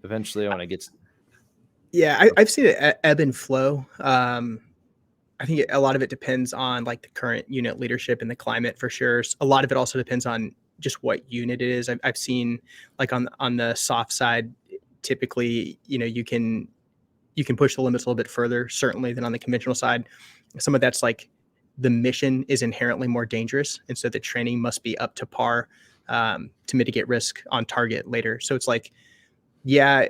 eventually I want to get I've seen it ebb and flow. I think a lot of it depends on like the current unit leadership and the climate for sure. A lot of it also depends on just what unit it is. I've seen like on the soft side, typically, you know, you can push the limits a little bit further, certainly, than on the conventional side. Some of that's like the mission is inherently more dangerous, and so the training must be up to par to mitigate risk on target later. So it's like, yeah,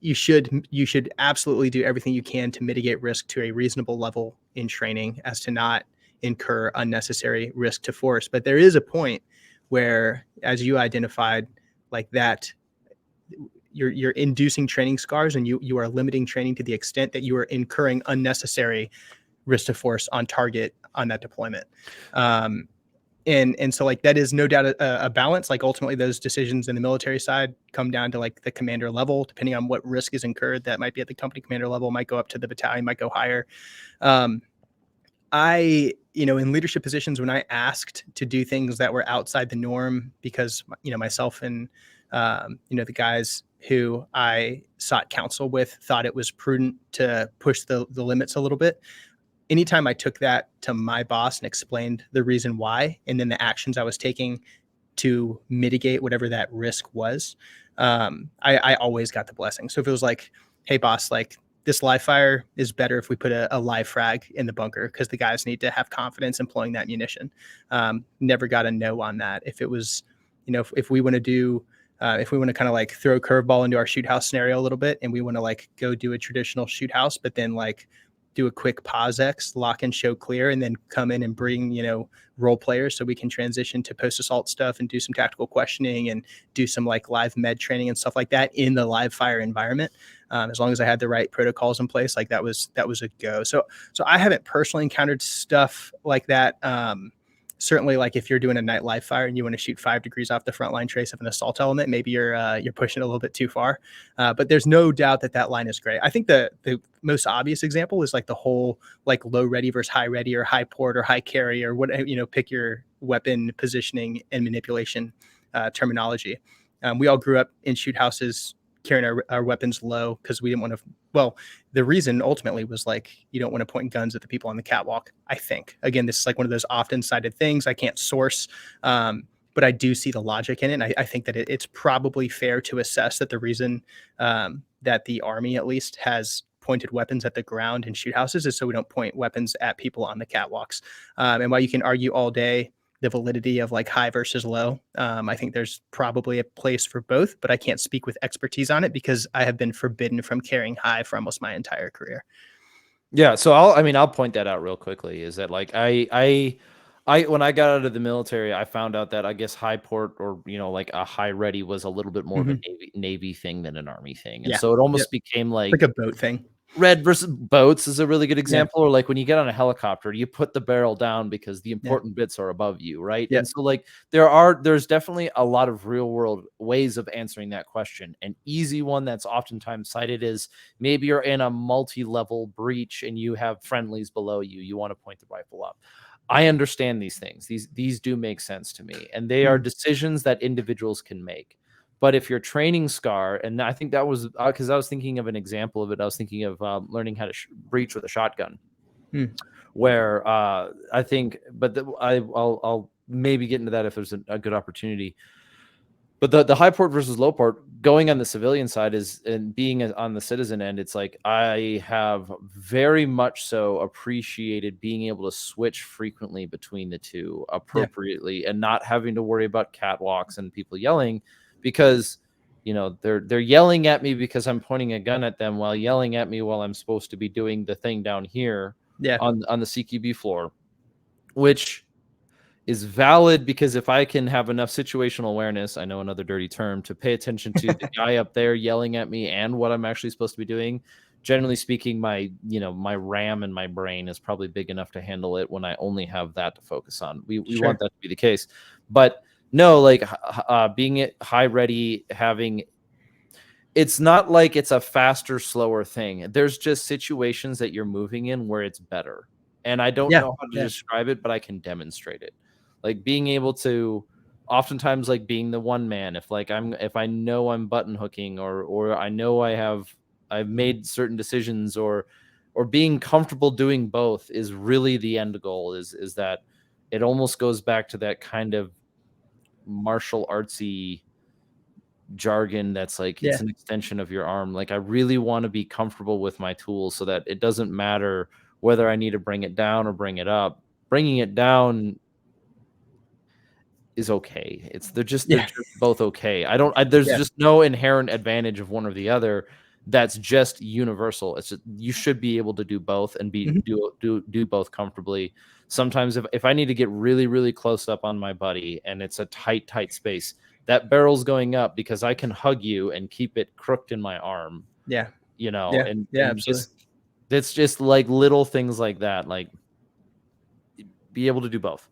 you should absolutely do everything you can to mitigate risk to a reasonable level in training as to not incur unnecessary risk to force. But there is a point where, as you identified, like that, you're inducing training scars, and you are limiting training to the extent that you are incurring unnecessary risk to force on target on that deployment. And so like that is no doubt a balance. Like ultimately those decisions in the military side come down to like the commander level, depending on what risk is incurred. That might be at the company commander level, might go up to the battalion, might go higher. You know, in leadership positions, when I asked to do things that were outside the norm, because, you know, myself and, you know, the guys who I sought counsel with thought it was prudent to push the limits a little bit. Anytime I took that to my boss and explained the reason why, and then the actions I was taking to mitigate whatever that risk was, I always got the blessing. So if it was like, hey boss, like this live fire is better if we put a live frag in the bunker because the guys need to have confidence employing that munition. Never got a no on that. If it was, you know, if we want to do, if we want to kind of like throw a curveball into our shoot house scenario a little bit, and we want to like go do a traditional shoot house, but then like do a quick pause X, lock and show clear, and then come in and bring, you know, role players so we can transition to post assault stuff and do some tactical questioning and do some like live med training and stuff like that in the live fire environment. As long as I had the right protocols in place, like that was a go. So I haven't personally encountered stuff like that. Certainly, like if you're doing a night live fire and you want to shoot 5 degrees off the front line trace of an assault element, maybe you're pushing it a little bit too far. But there's no doubt that line is great. I think the most obvious example is like the whole like low ready versus high ready, or high port or high carry, or what, you know, pick your weapon positioning and manipulation terminology. We all grew up in shoot houses carrying our weapons low because we didn't want to. Well, the reason ultimately was like you don't want to point guns at the people on the catwalk. I think again, this is like one of those often cited things I can't source, but I do see the logic in it. And I think that it's probably fair to assess that the reason that the Army at least has pointed weapons at the ground in shoot houses is so we don't point weapons at people on the catwalks. And while you can argue all day the validity of like high versus low, I think there's probably a place for both, but I can't speak with expertise on it because I have been forbidden from carrying high for almost my entire career. Yeah, so I'll point that out real quickly is that like I when I got out of the military, I found out that I guess high port or like a high ready was a little bit more of a Navy thing than an Army thing. And Yeah. so it Yep. almost became Like like a boat thing. red versus boats is a really good Yeah. example. Or like when you get on a helicopter, you put the barrel down because the Yeah. important bits are above you, right? Yep. And so like there's definitely a lot of real world ways of answering that question. An easy one that's oftentimes cited is maybe you're in a multi-level breach and you have friendlies below you. You want to point the rifle up. I understand these things. These do make sense to me, and they are decisions that individuals can make. But if you're training SCAR, and I think that was because I was thinking of an example of it. I was thinking of learning how to breach with a shotgun, where I think, but I'll maybe get into that if there's a good opportunity. But the high port versus low port, going on the civilian side is, and being on the citizen end, it's like I have very much so appreciated being able to switch frequently between the two appropriately and not having to worry about catwalks and people yelling because they're yelling at me because I'm pointing a gun at them while yelling at me while I'm supposed to be doing the thing down here on the CQB floor, which is valid because if I can have enough situational awareness, I know another dirty term, to pay attention to the guy up there yelling at me and what I'm actually supposed to be doing, generally speaking, my RAM in my brain is probably big enough to handle it when I only have that to focus on. We want that to be the case. But no, like being at high ready, it's not like it's a faster, slower thing. There's just situations that you're moving in where it's better. And I don't know how to describe it, but I can demonstrate it. Like being able to oftentimes like being the one man, if I know I'm button hooking or I know I've made certain decisions or being comfortable doing both is really the end goal is that it almost goes back to that kind of martial artsy jargon that's like it's an extension of your arm. Like I really want to be comfortable with my tools so that it doesn't matter whether I need to bring it down or bring it up. Bringing it down is okay. They're just both okay. There's just no inherent advantage of one or the other. That's just universal. It's just, you should be able to do both and do both comfortably. Sometimes if I need to get really, really close up on my buddy and it's a tight space, that barrel's going up because I can hug you and keep it crooked in my arm. And it's just like little things like that, like be able to do both.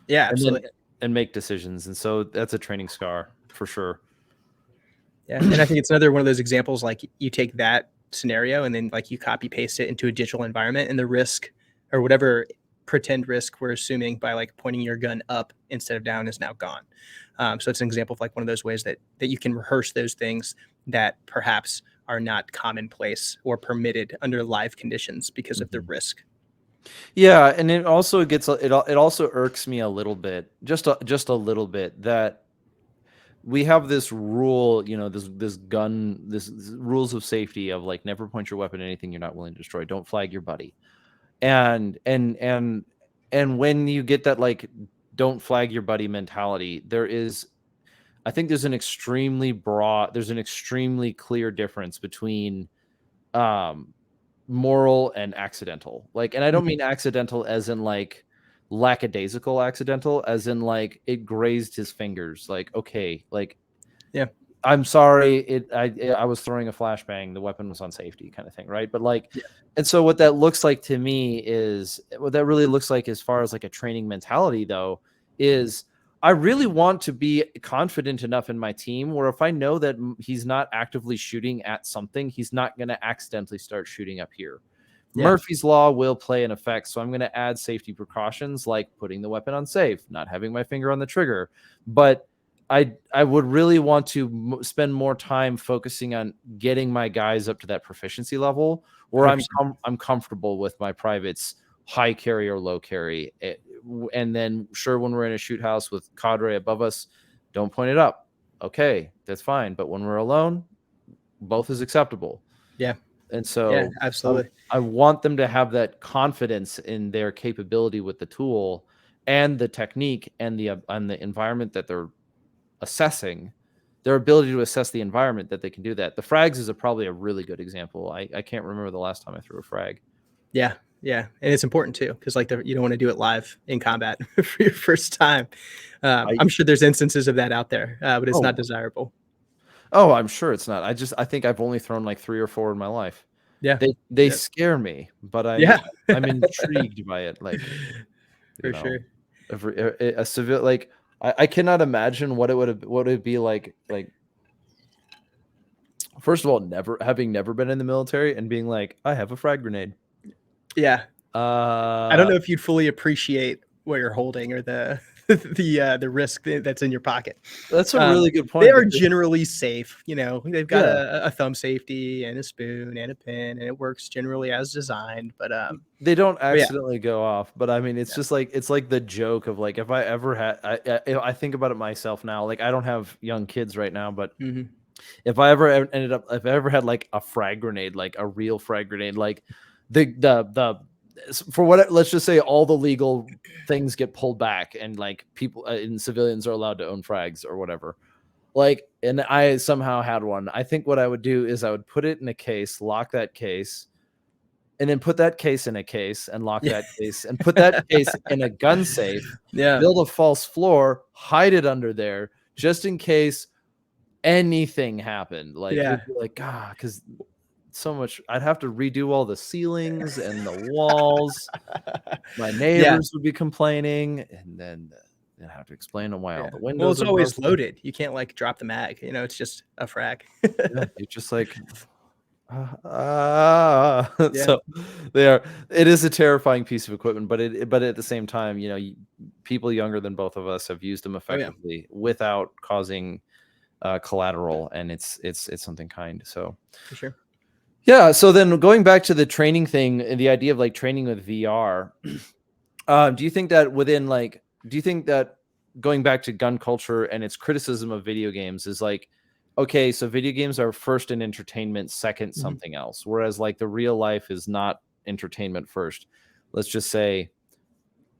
Yeah, absolutely. And make decisions. And so that's a training SCAR for sure. Yeah. And I think it's another one of those examples, like you take that scenario and then like you copy paste it into a digital environment and the risk or whatever pretend risk we're assuming by like pointing your gun up instead of down is now gone. So it's an example of like one of those ways that you can rehearse those things that perhaps are not commonplace or permitted under live conditions because of the risk. Yeah, and it also it also irks me a little bit, just a little bit, that we have this rule, this rules of safety of like never point your weapon at anything you're not willing to destroy. Don't flag your buddy. And when you get that like don't flag your buddy mentality, I think there's an extremely clear difference between moral and accidental. Like, and I don't mean accidental as in like lackadaisical accidental, as in like it grazed his fingers. Like, okay, like, I'm sorry, I was throwing a flashbang, the weapon was on safety kind of thing, right? But like, and so what that looks like to me is what that really looks like as far as like a training mentality though, is I really want to be confident enough in my team where if I know that he's not actively shooting at something, he's not going to accidentally start shooting up here. Murphy's Law will play an effect. So I'm going to add safety precautions like putting the weapon on safe, not having my finger on the trigger. But I would really want to spend more time focusing on getting my guys up to that proficiency level where 100%. I'm comfortable with my privates high carry or low carry. And then sure, when we're in a shoot house with cadre above us, don't point it up. Okay, that's fine. But when we're alone, both is acceptable. Yeah. And Yeah, so absolutely. I want them to have that confidence in their capability with the tool and the technique and the environment that they're assessing, their ability to assess the environment, that they can do that. The frags is probably a really good example. I can't remember the last time I threw a frag. Yeah. Yeah. And it's important too, because like you don't want to do it live in combat for your first time. I I'm sure there's instances of that out there, but it's not oh desirable. I'm sure it's not. I think I've only thrown like 3 or 4 in my life. Yeah. They Yeah. scare me, but Yeah. I'm intrigued by it. Like, you For know, sure. a civil, like I cannot imagine what it'd be like first of all, never been in the military and being like, I have a frag grenade. Yeah. I don't Uh know if you'd fully appreciate what you're holding or the the risk that's in your pocket. that's a Um, really good they point are because generally safe. You know, they've got yeah, a thumb safety and a spoon and a pin, and it works generally as designed. they don't But yeah. accidentally go off, but I mean, it's Yeah. just like it's like the joke of like if I ever had, I think about it myself now. Like I don't have young kids right now, but Mhm. if I ever had like a frag grenade, like a real frag grenade, like the for what let's just say all the legal things get pulled back and like people and civilians are allowed to own frags or whatever. Like, and I somehow had one. I think what I would do is I would put it in a case, lock that case, and then put that case in a case and lock Yeah. that case and put that case in a gun safe, Yeah. build a false floor, hide it under there just in case anything happened. Like Yeah. it'd be like, God, because so much I'd have to redo all the ceilings and the walls. My Yeah. neighbors would be complaining, and then I'd have to explain to them why all Yeah. the Well, windows it's are always broken. loaded. You can't like drop the mag. You know, it's just a frag. Yeah, you're just like, ah. Yeah. So they are. It is a terrifying piece of equipment, but at the same time, people younger than both of us have used them Oh yeah, effectively without causing collateral, and it's something kind. So for sure. yeah. So then going back to the training thing and the idea of like training with VR, do you think that do you think that going back to gun culture and its criticism of video games is like, okay, so video games are first in entertainment, second Mhm. something else, whereas like the real life is not entertainment first. Let's just say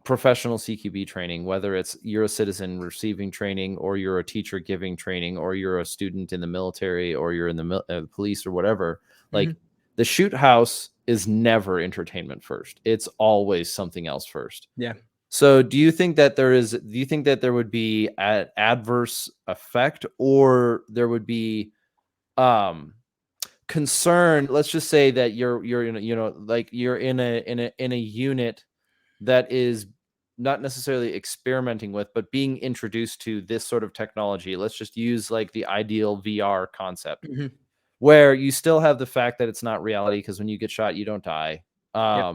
professional CQB training, whether it's you're a citizen receiving training or you're a teacher giving training or you're a student in the military or you're in the police or whatever, Mhm. like the shoot house is never entertainment first. It's always something else first. Yeah. So do you think that there would be an adverse effect or there would be um concern? Let's just say that you're in like you're in a unit that is not necessarily experimenting with, but being introduced to this sort of technology. Let's just use like the ideal VR concept Mhm. where you still have the fact that it's not reality because when you get shot, you don't die. Yep.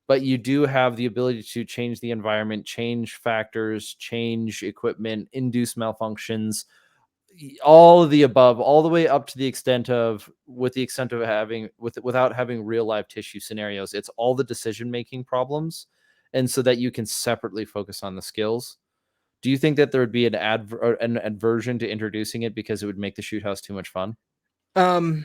But you do have the ability to change the environment, change factors, change equipment, induce malfunctions, all of the above, all the way up to the extent of, with the extent of without having real live tissue scenarios. It's all the decision making problems, and so that you can separately focus on the skills. Do you think that there would be an aversion to introducing it because it would make the shoot house too much fun? Um,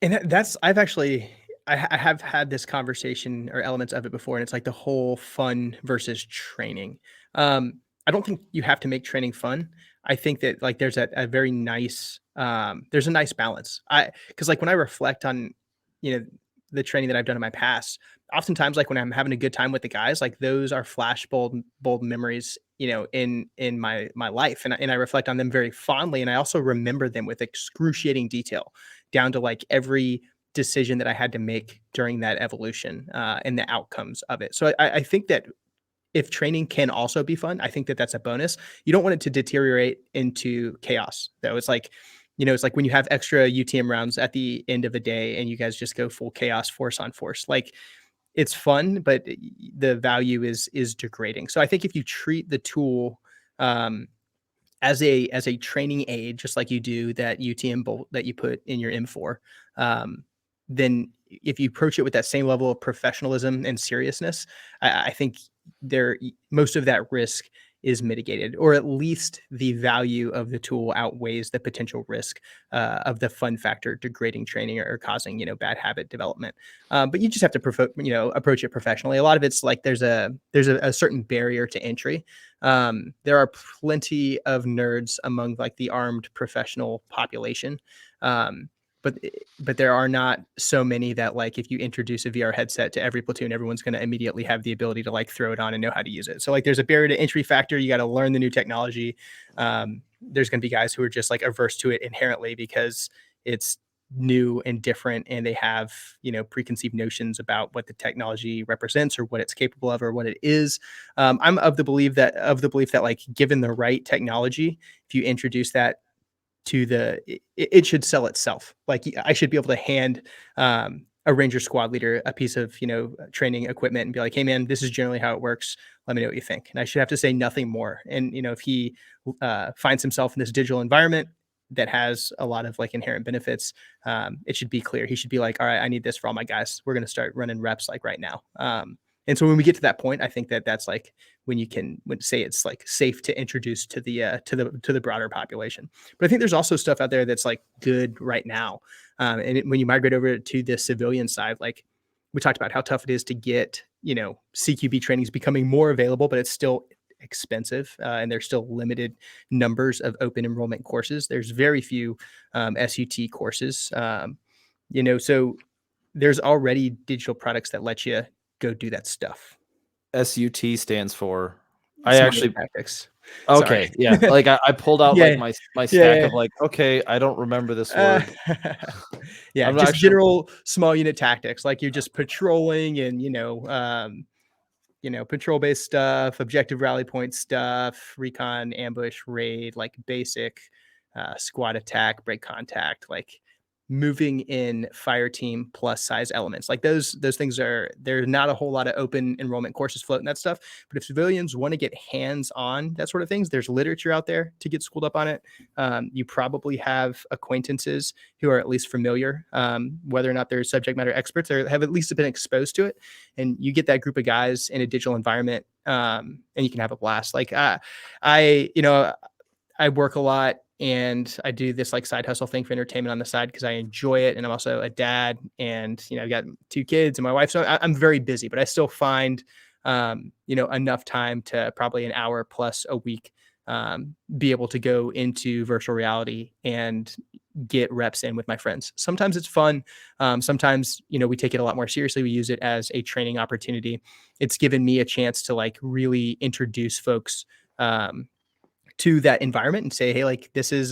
and that's I've actually I have had this conversation or elements of it before, and it's like the whole fun versus training. I don't think you have to make training fun. I think that like there's a very nice there's a nice balance. I because like when I reflect on you know the training that I've done in my past, oftentimes like when I'm having a good time with the guys, like those are flash bold memories, in my life, and I reflect on them very fondly, and I also remember them with excruciating detail, down to like every decision that I had to make during that evolution, and the outcomes of it. So I think that if training can also be fun, I think that that's a bonus. You don't want it to deteriorate into chaos, though. It's like when you have extra UTM rounds at the end of a day and you guys just go full chaos, force on force. Like it's fun, but the value is degrading. So I think if you treat the tool um, as a training aid, just like you do that UTM bolt that you put in your M4, then if you approach it with that same level of professionalism and seriousness, I think most of that risk is mitigated, or at least the value of the tool outweighs the potential risk of the fun factor degrading training or causing bad habit development. But you just have to approach it professionally. A lot of it's like there's a certain barrier to entry. There are plenty of nerds among like the armed professional population. Um, but there are not so many that like if you introduce a VR headset to every platoon, everyone's going to immediately have the ability to like throw it on and know how to use it. So like there's a barrier to entry factor. You got to learn the new technology. There's going to be guys who are just like averse to it inherently because it's new and different, and they have preconceived notions about what the technology represents or what it's capable of or what it is. I'm of the belief that like given the right technology, if you introduce that to it should sell itself. Like I should be able to hand a ranger squad leader a piece of training equipment and be like, hey man, this is generally how it works, let me know what you think. And I should have to say nothing more. And if he finds himself in this digital environment that has a lot of like inherent benefits, it should be clear. He should be like, all right, I need this for all my guys, we're going to start running reps like right now. And so when we get to that point, I think that's like when you can say it's like safe to introduce to the broader population. But I think there's also stuff out there that's like good right now. And when you migrate over to the civilian side, like we talked about how tough it is to get, CQB training is becoming more available, but it's still expensive, and there's still limited numbers of open enrollment courses. There's very few SUT courses, so there's already digital products that let you go do that stuff. SUT stands for I Small actually tactics. okay, yeah. Like I pulled out Yeah, like my stack yeah, of like, okay, I don't remember this yeah. word. Yeah, I'm not just actually general small unit tactics, like you're just patrolling and patrol-based stuff, objective rally point stuff, recon, ambush, raid, like basic squad attack, break contact, like moving in fire team plus size elements. Like those things there's not a whole lot of open enrollment courses floating that stuff. But if civilians want to get hands on that sort of things, there's literature out there to get schooled up on it. You probably have acquaintances who are at least familiar, whether or not they're subject matter experts or have at least been exposed to it. And you get that group of guys in a digital environment, and you can have a blast. Like I work a lot and I do this like side hustle thing for entertainment on the side because I enjoy it. And I'm also a dad, and, I've got 2 kids and my wife. So I'm very busy, but I still find, enough time to probably an hour plus a week, be able to go into virtual reality and get reps in with my friends. Sometimes it's fun. Sometimes, we take it a lot more seriously. We use it as a training opportunity. It's given me a chance to like really introduce folks, to that environment and say, hey, like this is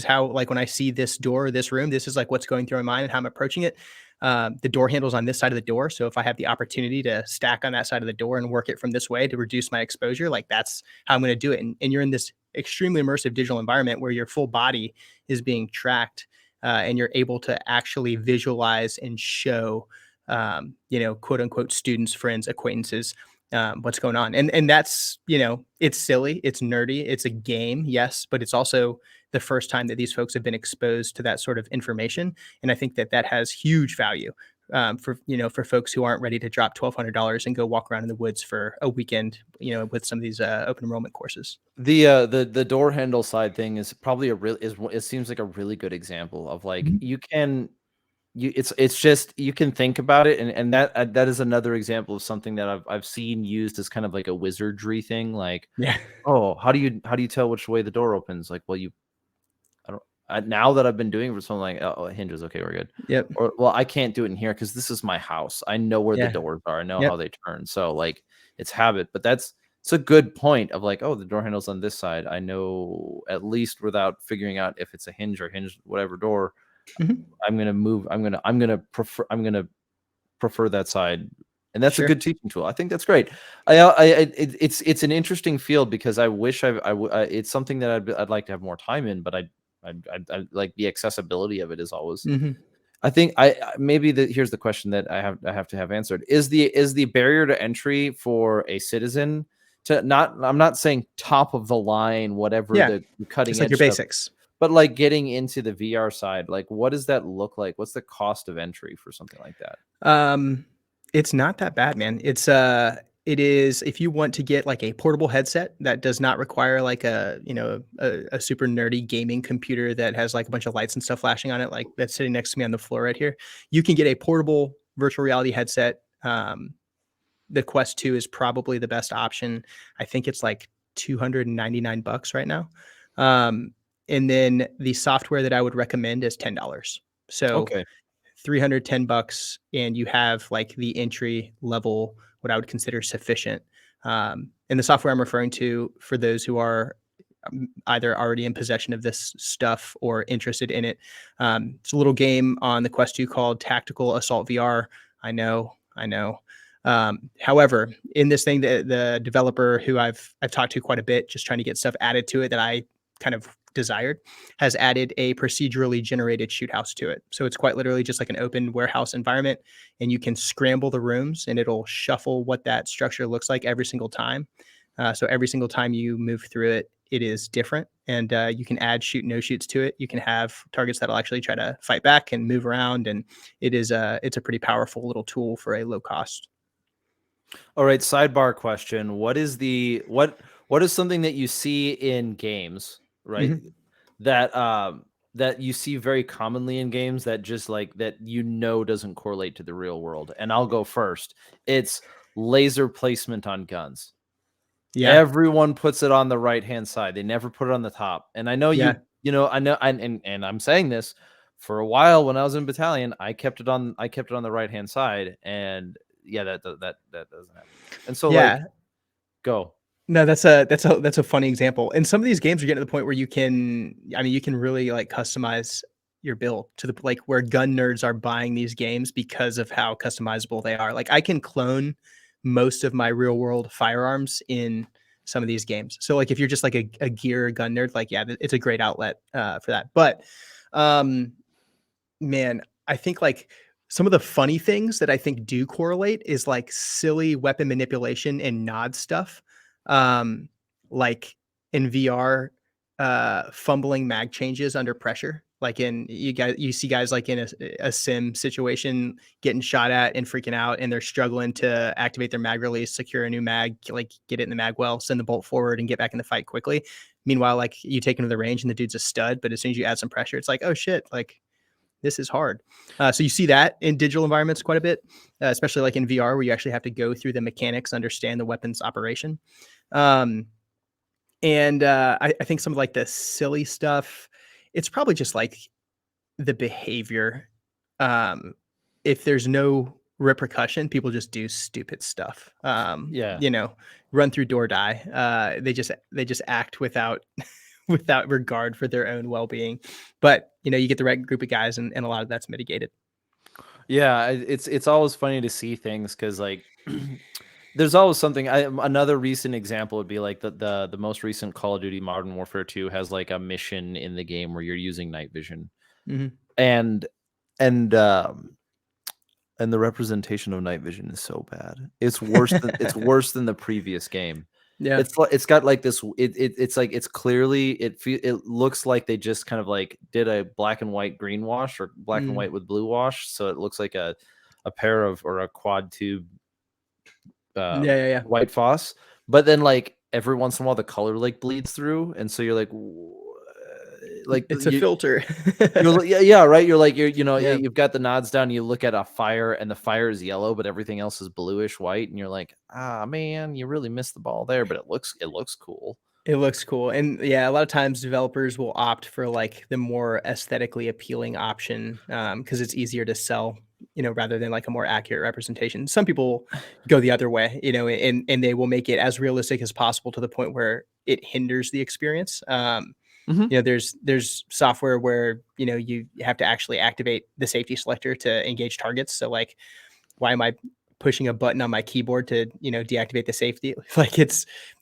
how, like when I see this door or this room, this is like what's going through my mind and how I'm approaching it. The door handle's on this side of the door. So if I have the opportunity to stack on that side of the door and work it from this way to reduce my exposure, like that's how I'm going to do it. And you're in this extremely immersive digital environment where your full body is being tracked, and you're able to actually visualize and show, quote unquote students, friends, acquaintances, what's going on. And that's, it's silly, it's nerdy, it's a game, yes, but it's also the first time that these folks have been exposed to that sort of information. And I think that has huge value, for folks who aren't ready to drop $1,200 and go walk around in the woods for a weekend, with some of these open enrollment courses. The door handle side thing is probably it seems like a really good example of like it's just you can think about it, and that is another example of something that I've seen used as kind of like a wizardry thing. Like, Yeah. oh, how do you tell which way the door opens? Like, well, now that I've been doing it for something like, oh, it hinges. Okay, we're good. Yep. Or, well, I can't do it in here because this is my house. I know where the Yeah. doors are. I know Yep. how they turn. So like it's habit, but it's a good point of like, oh, the door handle's on this side. I know at least without figuring out if it's a hinge or hinge, whatever door, Mhm. I'm gonna prefer that side, and that's a Sure. good teaching tool. I think that's great. It's an interesting field because I wish it's something that I'd like to have more time in, but I like the accessibility of it is always. Mhm. I think maybe here's the question that I have to have answered: is the barrier to entry for a citizen I'm not saying top of the line, whatever Yeah, the just cutting like edge your stuff, basics. but like getting into the VR side, like what does that look like? What's the cost of entry for something like that? Um, it's not that bad, man. It is if you want to get like a portable headset that does not require like a super nerdy gaming computer that has like a bunch of lights and stuff flashing on it, like that's sitting next to me on the floor right here. You can get a portable virtual reality headset. The Quest 2 is probably the best option. I think it's like $299 right now. Um, and then the software that I would recommend is $10. So Okay. $310 and you have like the entry level, what I would consider sufficient. And the software I'm referring to for those who are either already in possession of this stuff or interested in it. It's a little game on the Quest 2 called Tactical Assault VR. I know. However, in this thing, the developer who I've talked to quite a bit, just trying to get stuff added to it that I kind of desired, has added a procedurally generated shoot house to it. So it's quite literally just like an open warehouse environment, and you can scramble the rooms, and it'll shuffle what that structure looks like every single time. So every single time you move through it, it is different, and you can add shoot no shoots to it. You can have targets that'll actually try to fight back and move around, and it's a pretty powerful little tool for a low cost. All right, sidebar question. What is something that you see in games, right? Mm-hmm. That you see very commonly in games that just like that doesn't correlate to the real world. And I'll go first. It's laser placement on guns. Yeah, Everyone puts it on the right-hand side. They never put it on the top. And I know yeah, I know and I'm saying this for a while when I was in battalion, I kept it on the right-hand side, and yeah, that doesn't happen. And so like yeah. go. No, that's a funny example. And some of these games are getting to the point where you can really like customize your build to the like where gun nerds are buying these games because of how customizable they are. Like I can clone most of my real world firearms in some of these games. So like if you're just like a gear gun nerd, like yeah, it's a great outlet for that. But um man, I think like some of the funny things that I think do correlate is like silly weapon manipulation and nod stuff. Um, like in VR, fumbling mag changes under pressure. Like you see guys like in a sim situation getting shot at and freaking out, and they're struggling to activate their mag release, secure a new mag, like get it in the mag well, send the bolt forward, and get back in the fight quickly. Meanwhile, like you take him to the range and the dude's a stud, but as soon as you add some pressure, it's like, oh shit, like this is hard. So you see that in digital environments quite a bit, especially like in VR, where you actually have to go through the mechanics, understand the weapon's operation. Um, and I think some of like the silly stuff, it's probably just like the behavior. Um, if there's no repercussion, people just do stupid stuff. Yeah. Run through door die. They just act without without regard for their own well-being. But you get the right group of guys, and a lot of that's mitigated. Yeah, it's always funny to see things because like there's always something. Another recent example would be like the most recent Call of Duty Modern Warfare 2 has like a mission in the game where you're using night vision, Hmm. and and um and the representation of night vision is so bad. It's worse than the previous game. Yeah. It's got like this. It's like it's clearly it looks like they just kind of like did a black and white green wash or black and Mm. white with blue wash, so it looks like a pair of or a quad tube Yeah, yeah, yeah. white Foss. But then like every once in a while the color like bleeds through, and so you're like like It's a filter. yeah, right. Yeah. You've got the nods down. You look at a fire, and the fire is yellow, but everything else is bluish white, and you're like, ah, man, you really missed the ball there. But it looks cool. It looks cool. And yeah, a lot of times developers will opt for like the more aesthetically appealing option because it's easier to sell, rather than like a more accurate representation. Some people go the other way, and they will make it as realistic as possible to the point where it hinders the experience. Hmm. There's software where, you have to actually activate the safety selector to engage targets. So like, why am I pushing a button on my keyboard to, deactivate the safety? Like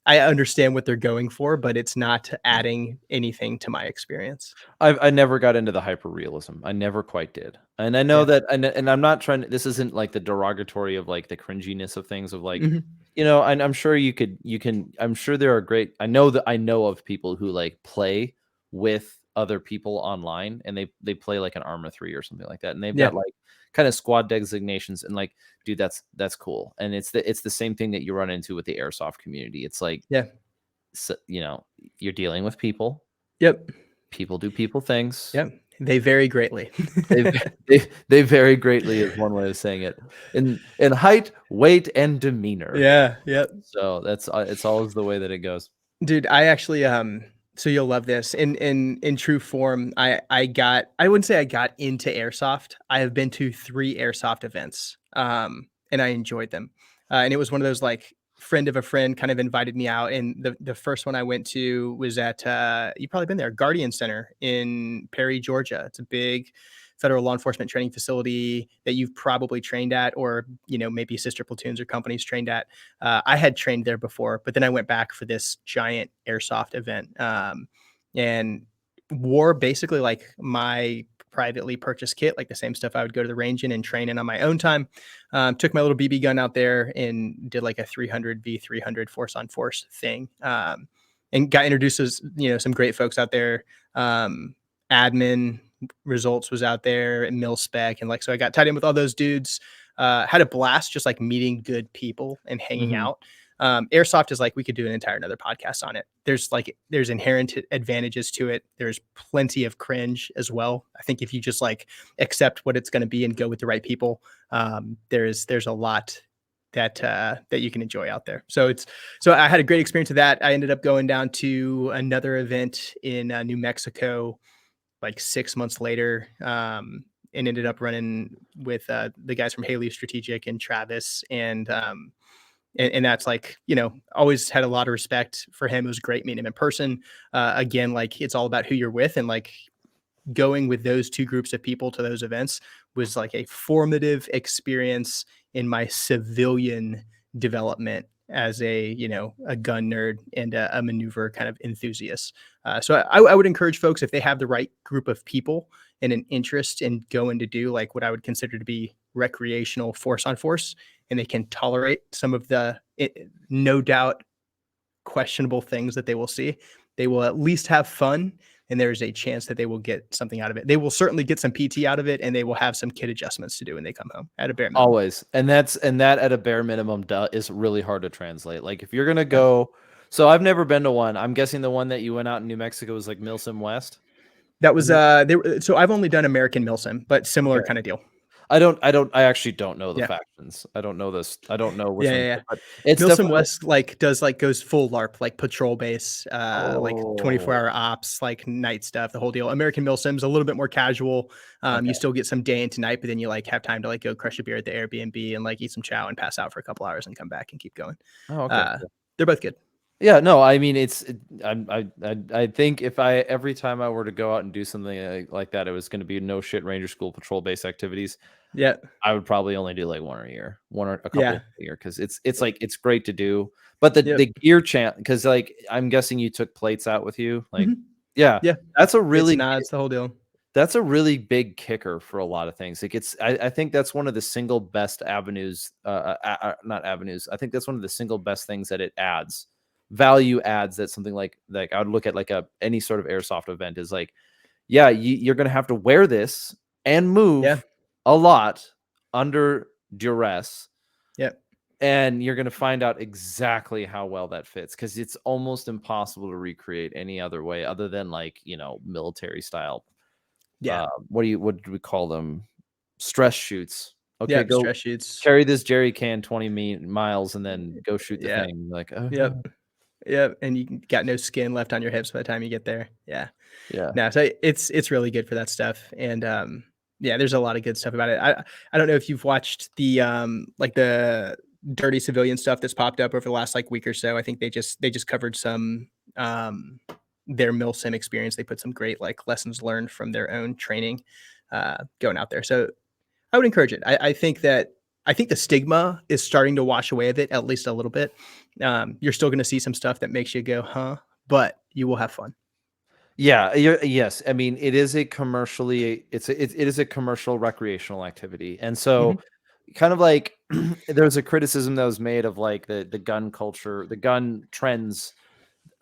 I understand what they're going for, but it's not adding anything to my experience. I never got into the hyper realism. I never quite did, and I know Yeah. that, and I'm not trying. This isn't like the derogatory of like the cringiness of things of like Mhm. You know, and I'm sure you can. I'm sure there are great. I know of people who like play with other people online, and they play like an Arma 3 or something like that, and they've Yeah, got like kind of squad designations, and like, dude, that's cool. And it's the same thing that you run into with the airsoft community. It's like, yeah, you know, you're dealing with people. yep, People do people things. yep. They vary greatly. They they vary greatly is one way of saying it, in height, weight, and demeanor. Yeah, yep. So that's it's always the way that it goes. Dude, I actually so you'll love this. In true form, I wouldn't say I got into airsoft. I have been to 3 airsoft events. And I enjoyed them. And it was one of those like friend of a friend kind of invited me out, and the first one I went to was at you've probably been there, Guardian Center in Perry, Georgia. It's a big federal law enforcement training facility that you've probably trained at, or maybe sister platoons or companies trained at. I had trained there before, but then I went back for this giant airsoft event, and wore basically like my privately purchased kit, like the same stuff I would go to the range in and train in on my own time. Took my little BB gun out there and did like a 300 v 300 force on force thing, and got introduced to some great folks out there. Admin results was out there, and mil spec, and like, so I got tied in with all those dudes. Had a blast just like meeting good people and hanging Mhm. out. Airsoft is like, we could do an entire another podcast on it. There's inherent advantages to it. There's plenty of cringe as well. I think if you just like accept what it's going to be and go with the right people, there's a lot that you can enjoy out there. So I had a great experience with that. I ended up going down to another event in New Mexico like 6 months later, and ended up running with the guys from Haley Strategic and Travis, and that's like, always had a lot of respect for him. It was great meeting him in person. Again, like, it's all about who you're with, and like going with those 2 groups of people to those events was like a formative experience in my civilian development as a gun nerd and a maneuver kind of enthusiast. So I would encourage folks, if they have the right group of people and an interest in going to do like what I would consider to be recreational force on force, and they can tolerate some of the no doubt questionable things that they will see, they will at least have fun, and there's a chance that they will get something out of it. They will certainly get some PT out of it, and they will have some kit adjustments to do when they come home at a bare minimum. Always. And that at a bare minimum is really hard to translate. Like, if you're gonna Yeah. go, so I've never been to one. I'm guessing the one that you went out in New Mexico was like Milsim West. That was so I've only done American Milsim, but similar Okay. kind of deal. I actually don't know the Yeah. factions. I don't know this. I don't know which Yeah, one, yeah, yeah. but it's Milsim definitely. West goes full LARP, like patrol base, like Oh, 24-hour ops, like night stuff, the whole deal. American Milsim's a little bit more casual. okay. You still get some day into night, but then you like have time to like go crush a beer at the Airbnb and like eat some chow and pass out for a couple hours and come back and keep going. Oh, okay. Uh, they're both good. Yeah, no, I mean, I think if every time I were to go out and do something like that, it was going to be no shit Ranger School patrol base activities. Yeah, I would probably only do like one a year, one or a couple yeah, a year, because it's like, it's great to do. But yep, the gear chant, because like, I'm guessing you took plates out with you, like, mhm, yeah, yeah. that's a It's really not. It's the whole deal. that's a really big kicker for a lot of things. Like, I think that's one of the single best avenues, not avenues. I think that's one of the single best things that it adds, value adds, that something like I would look at like any sort of airsoft event is like, yeah, you're gonna have to wear this and Yeah, move a lot under duress, yep, and you're gonna find out exactly how well that fits, because it's almost impossible to recreate any other way other than like, military style. yeah, What do we call them? Stress shoots. Okay, yep. go Stress shoots. carry this jerry can 20 miles and then go shoot the Yeah, thing. Like, oh, yep, yep. And you got no skin left on your hips by the time you get there. Yeah. yeah. No, so it's really good for that stuff, and yeah, there's a lot of good stuff about it. I don't know if you've watched the like the dirty civilian stuff that's popped up over the last like week or so. I think they just covered some their milsim experience. They put some great like lessons learned from their own training going out there. So I would encourage it. I think the stigma is starting to wash away of it at least a little bit. You're still going to see some stuff that makes you go, huh? But you will have fun. Yeah, yes. I mean, it is a commercially, it is a commercial recreational activity. And so Mhm. kind of like there's a criticism that was made of like the gun culture, the gun trends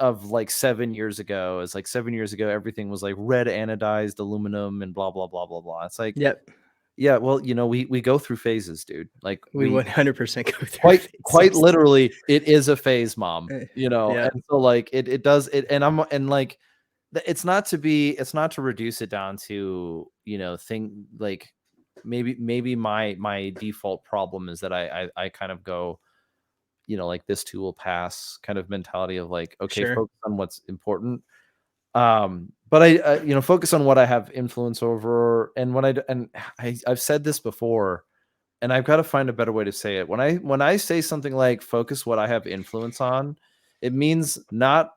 of like 7 years ago. It's like 7 years ago, everything was like red anodized aluminum and blah blah blah blah blah. It's like, Yep. yeah, well, we go through phases, dude. Like We 100% go through quite phases. literally, it is a phase, mom. Yeah. And so like it does it, and like it's not to reduce it down to thing like maybe my default problem is that I kind of go like this too will pass kind of mentality of like, okay, Sure. focus on what's important. But I focus on what I have influence over, and I've said this before, and I've got to find a better way to say it. When I say something like focus what I have influence on, it means not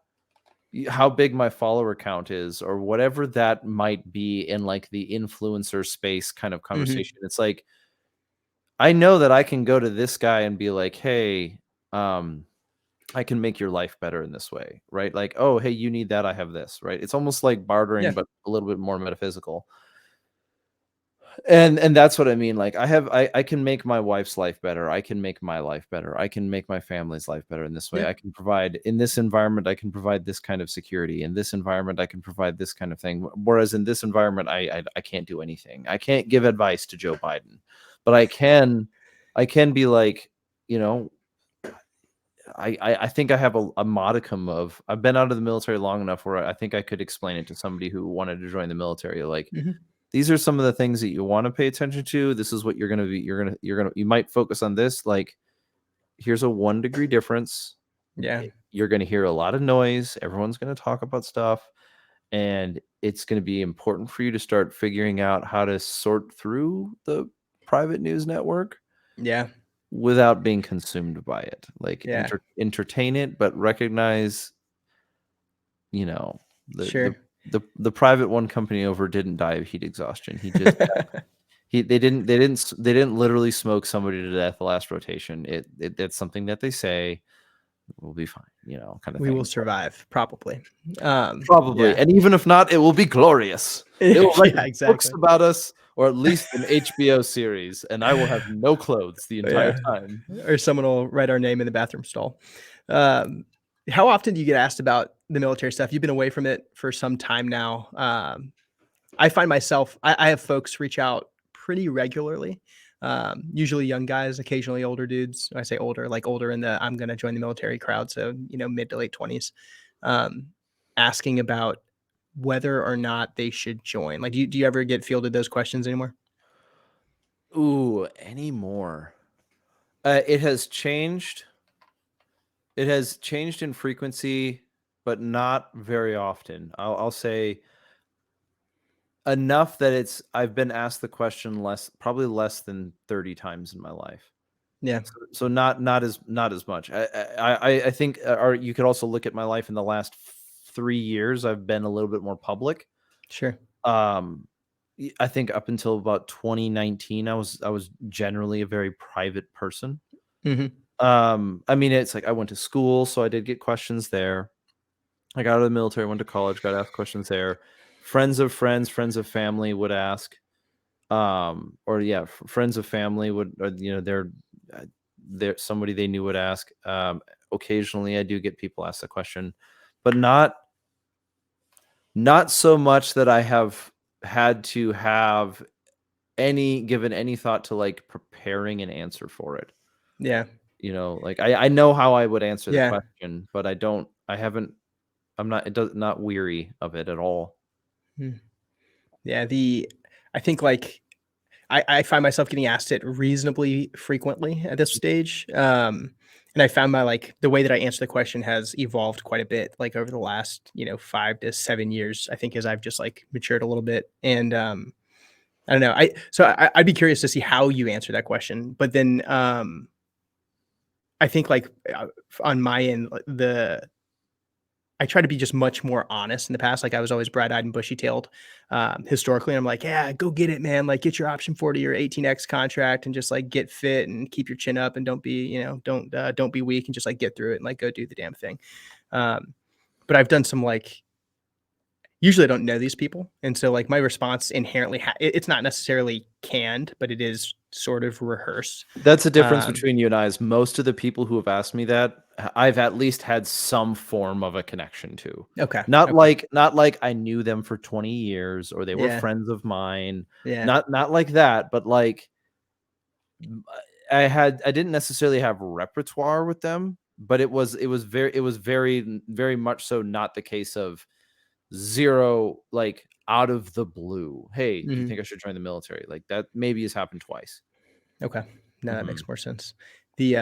how big my follower count is or whatever that might be in like the influencer space kind of conversation. It's like, I know that I can go to this guy and be like, hey, I can make your life better in this way, right? Like, oh, hey, you need that, I have this, right? It's almost like bartering, Yeah. but a little bit more metaphysical. And that's what I mean. Like I can make my wife's life better. I can make my life better. I can make my family's life better in this way. Yeah. I can provide in this environment, I can provide this kind of security. In this environment, I can provide this kind of thing. Whereas in this environment, I can't do anything. I can't give advice to Joe Biden, but I can be like, you know, I think I have a modicum of, I've been out of the military long enough where I think I could explain it to somebody who wanted to join the military. Like, these are some of the things that you want to pay attention to. This is what you're going to be. You might focus on this. Like, here's a 1 degree difference. Yeah. You're going to hear a lot of noise. Everyone's going to talk about stuff. And it's going to be important for you to start figuring out how to sort through the private news network. Yeah. Without being consumed by it. Like, Yeah. entertain it, but recognize, Sure. the private one company over didn't die of heat exhaustion. He just they didn't literally smoke somebody to death the last rotation. It's something that they say will be fine, kind of We thing. will survive, probably. Probably. Yeah. And even if not, it will be glorious. They will write Yeah, books exactly. about us, or at least an HBO series, and I will have no clothes the entire Yeah. time. Or someone will write our name in the bathroom stall. How often do you get asked about the military stuff? You've been away from it for some time now. I find myself, I have folks reach out pretty regularly. Usually young guys, occasionally older dudes. When I say older, like older in the I'm going to join the military crowd. So, mid to late 20s, asking about whether or not they should join. Like, do you ever get fielded those questions anymore? Ooh, anymore. It has changed. It has changed in frequency, but not very often. I'll say enough that I've been asked the question probably less than 30 times in my life. Yeah, So not as much. I think, or you could also look at my life in the last 3 years. I've been a little bit more public. sure. I think up until about 2019, I was generally a very private person. Hmm. I mean, it's like I went to school, so I did get questions there. I got out of the military, went to college, got asked questions there. Friends of friends, friends of family would ask. Or yeah, friends of family would, or, they're somebody they knew would ask. Occasionally I do get people ask the question, but not so much that I have had to have given any thought to like preparing an answer for it. Yeah, Like I know how I would answer the yeah. question, but I'm not weary of it at all. Hmm. Yeah, I think like I find myself getting asked it reasonably frequently at this stage. And I found the way that I answer the question has evolved quite a bit, like over the last, 5 to 7 years, I think, as I've just like matured a little bit. And I don't know. I'd be curious to see how you answer that question. But then I think on my end, I try to be just much more honest in the past. Like I was always bright-eyed and bushy-tailed historically. And I'm like, yeah, go get it, man. Like get your option 40 or 18X contract and just like get fit and keep your chin up and don't be, don't be weak and just like get through it and like go do the damn thing. But I've done some usually I don't know these people. And so like my response inherently, it's not necessarily canned, but it is sort of rehearse. That's the difference Um, between you and I. Is most of the people who have asked me that, I've at least had some form of a connection to. okay. Not Okay. like I knew them for 20 years or they were Yeah. friends of mine. Yeah. Not like that, but like I didn't necessarily have repertoire with them, but it was very much so not the case of zero, like out of the blue. Hey, do you Mhm. think I should join the military? Like that maybe has happened twice. Okay. No, that Mhm. makes more sense. The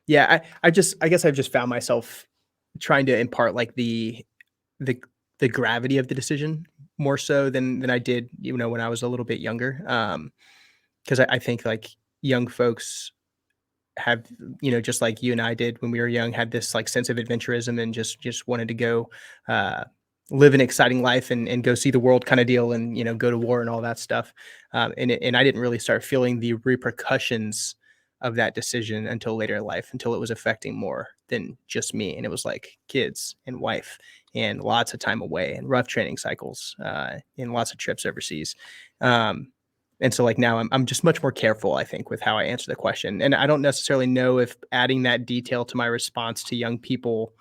yeah, I guess I've just found myself trying to impart like the the gravity of the decision more so than I did, when I was a little bit younger. Because I think like young folks have, just like you and I did when we were young, had this like sense of adventurism and just wanted to go uh, live an exciting life and go see the world kind of deal and go to war and all that stuff. And I didn't really start feeling the repercussions of that decision until later in life, until it was affecting more than just me. And it was like kids and wife and lots of time away and rough training cycles and lots of trips overseas. Um, and so like now I'm just much more careful, I think, with how I answer the question. And I don't necessarily know if adding that detail to my response to young people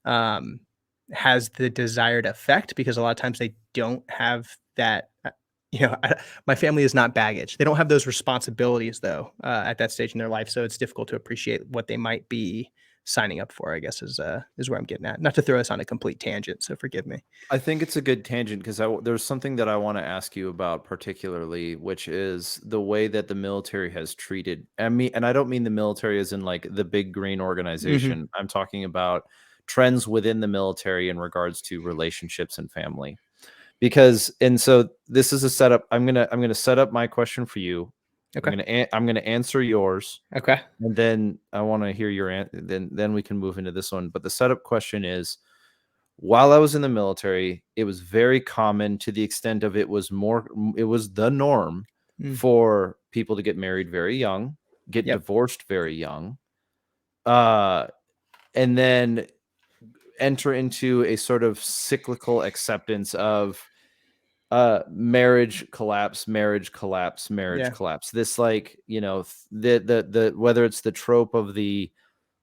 um, has the desired effect, because a lot of times they don't have that. My family is not baggage. They don't have those responsibilities though at that stage in their life, so it's difficult to appreciate what they might be signing up for, I guess is where I'm getting at. Not to throw us on a complete tangent, so forgive me. I think it's a good tangent because there's something that I want to ask you about particularly, which is the way that the military has treated. And I don't mean the military as in like the big green Hmm. organization. I'm talking about trends within the military in regards to relationships and family. And so this is a setup. I'm gonna set up my question for you. Okay. I'm gonna answer yours, Okay. and then I want to hear your answer. Then we can move into this one. But the setup question is, while I was in the military, it was very common to the extent of it was the norm Mm. for people to get married very young, get Yep. divorced very young, uh, and then enter into a sort of cyclical acceptance of marriage collapse, marriage Yeah. collapse. This like, the whether it's the trope of the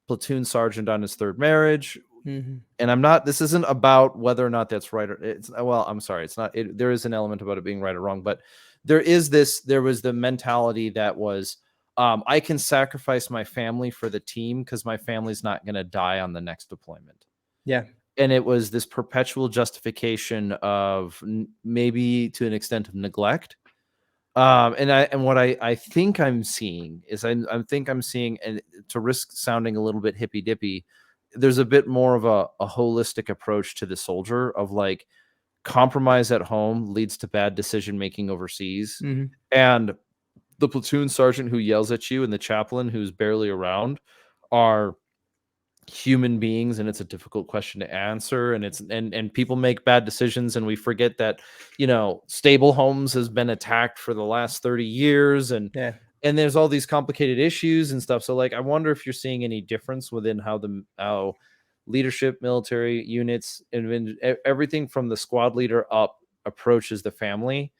platoon sergeant on his third marriage. Hmm. And I'm not, this isn't about whether or not that's right, or it's, well, I'm sorry, it's not, there is an element about it being right or wrong, but there was the mentality that was, I can sacrifice my family for the team because my family's not going to die on the next deployment. Yeah. And it was this perpetual justification of maybe to an extent of neglect. And what I think I'm seeing is I think I'm seeing, and to risk sounding a little bit hippy dippy, there's a bit more of a holistic approach to the soldier of like compromise at home leads to bad decision making overseas. Hmm. And the platoon sergeant who yells at you and the chaplain who's barely around are human beings, and it's a difficult question to answer, and and people make bad decisions, and we forget that stable homes has been attacked for the last 30 years, Yeah. and there's all these complicated issues and stuff. So like I wonder if you're seeing any difference within how leadership, military units, and everything from the squad leader up approaches the family.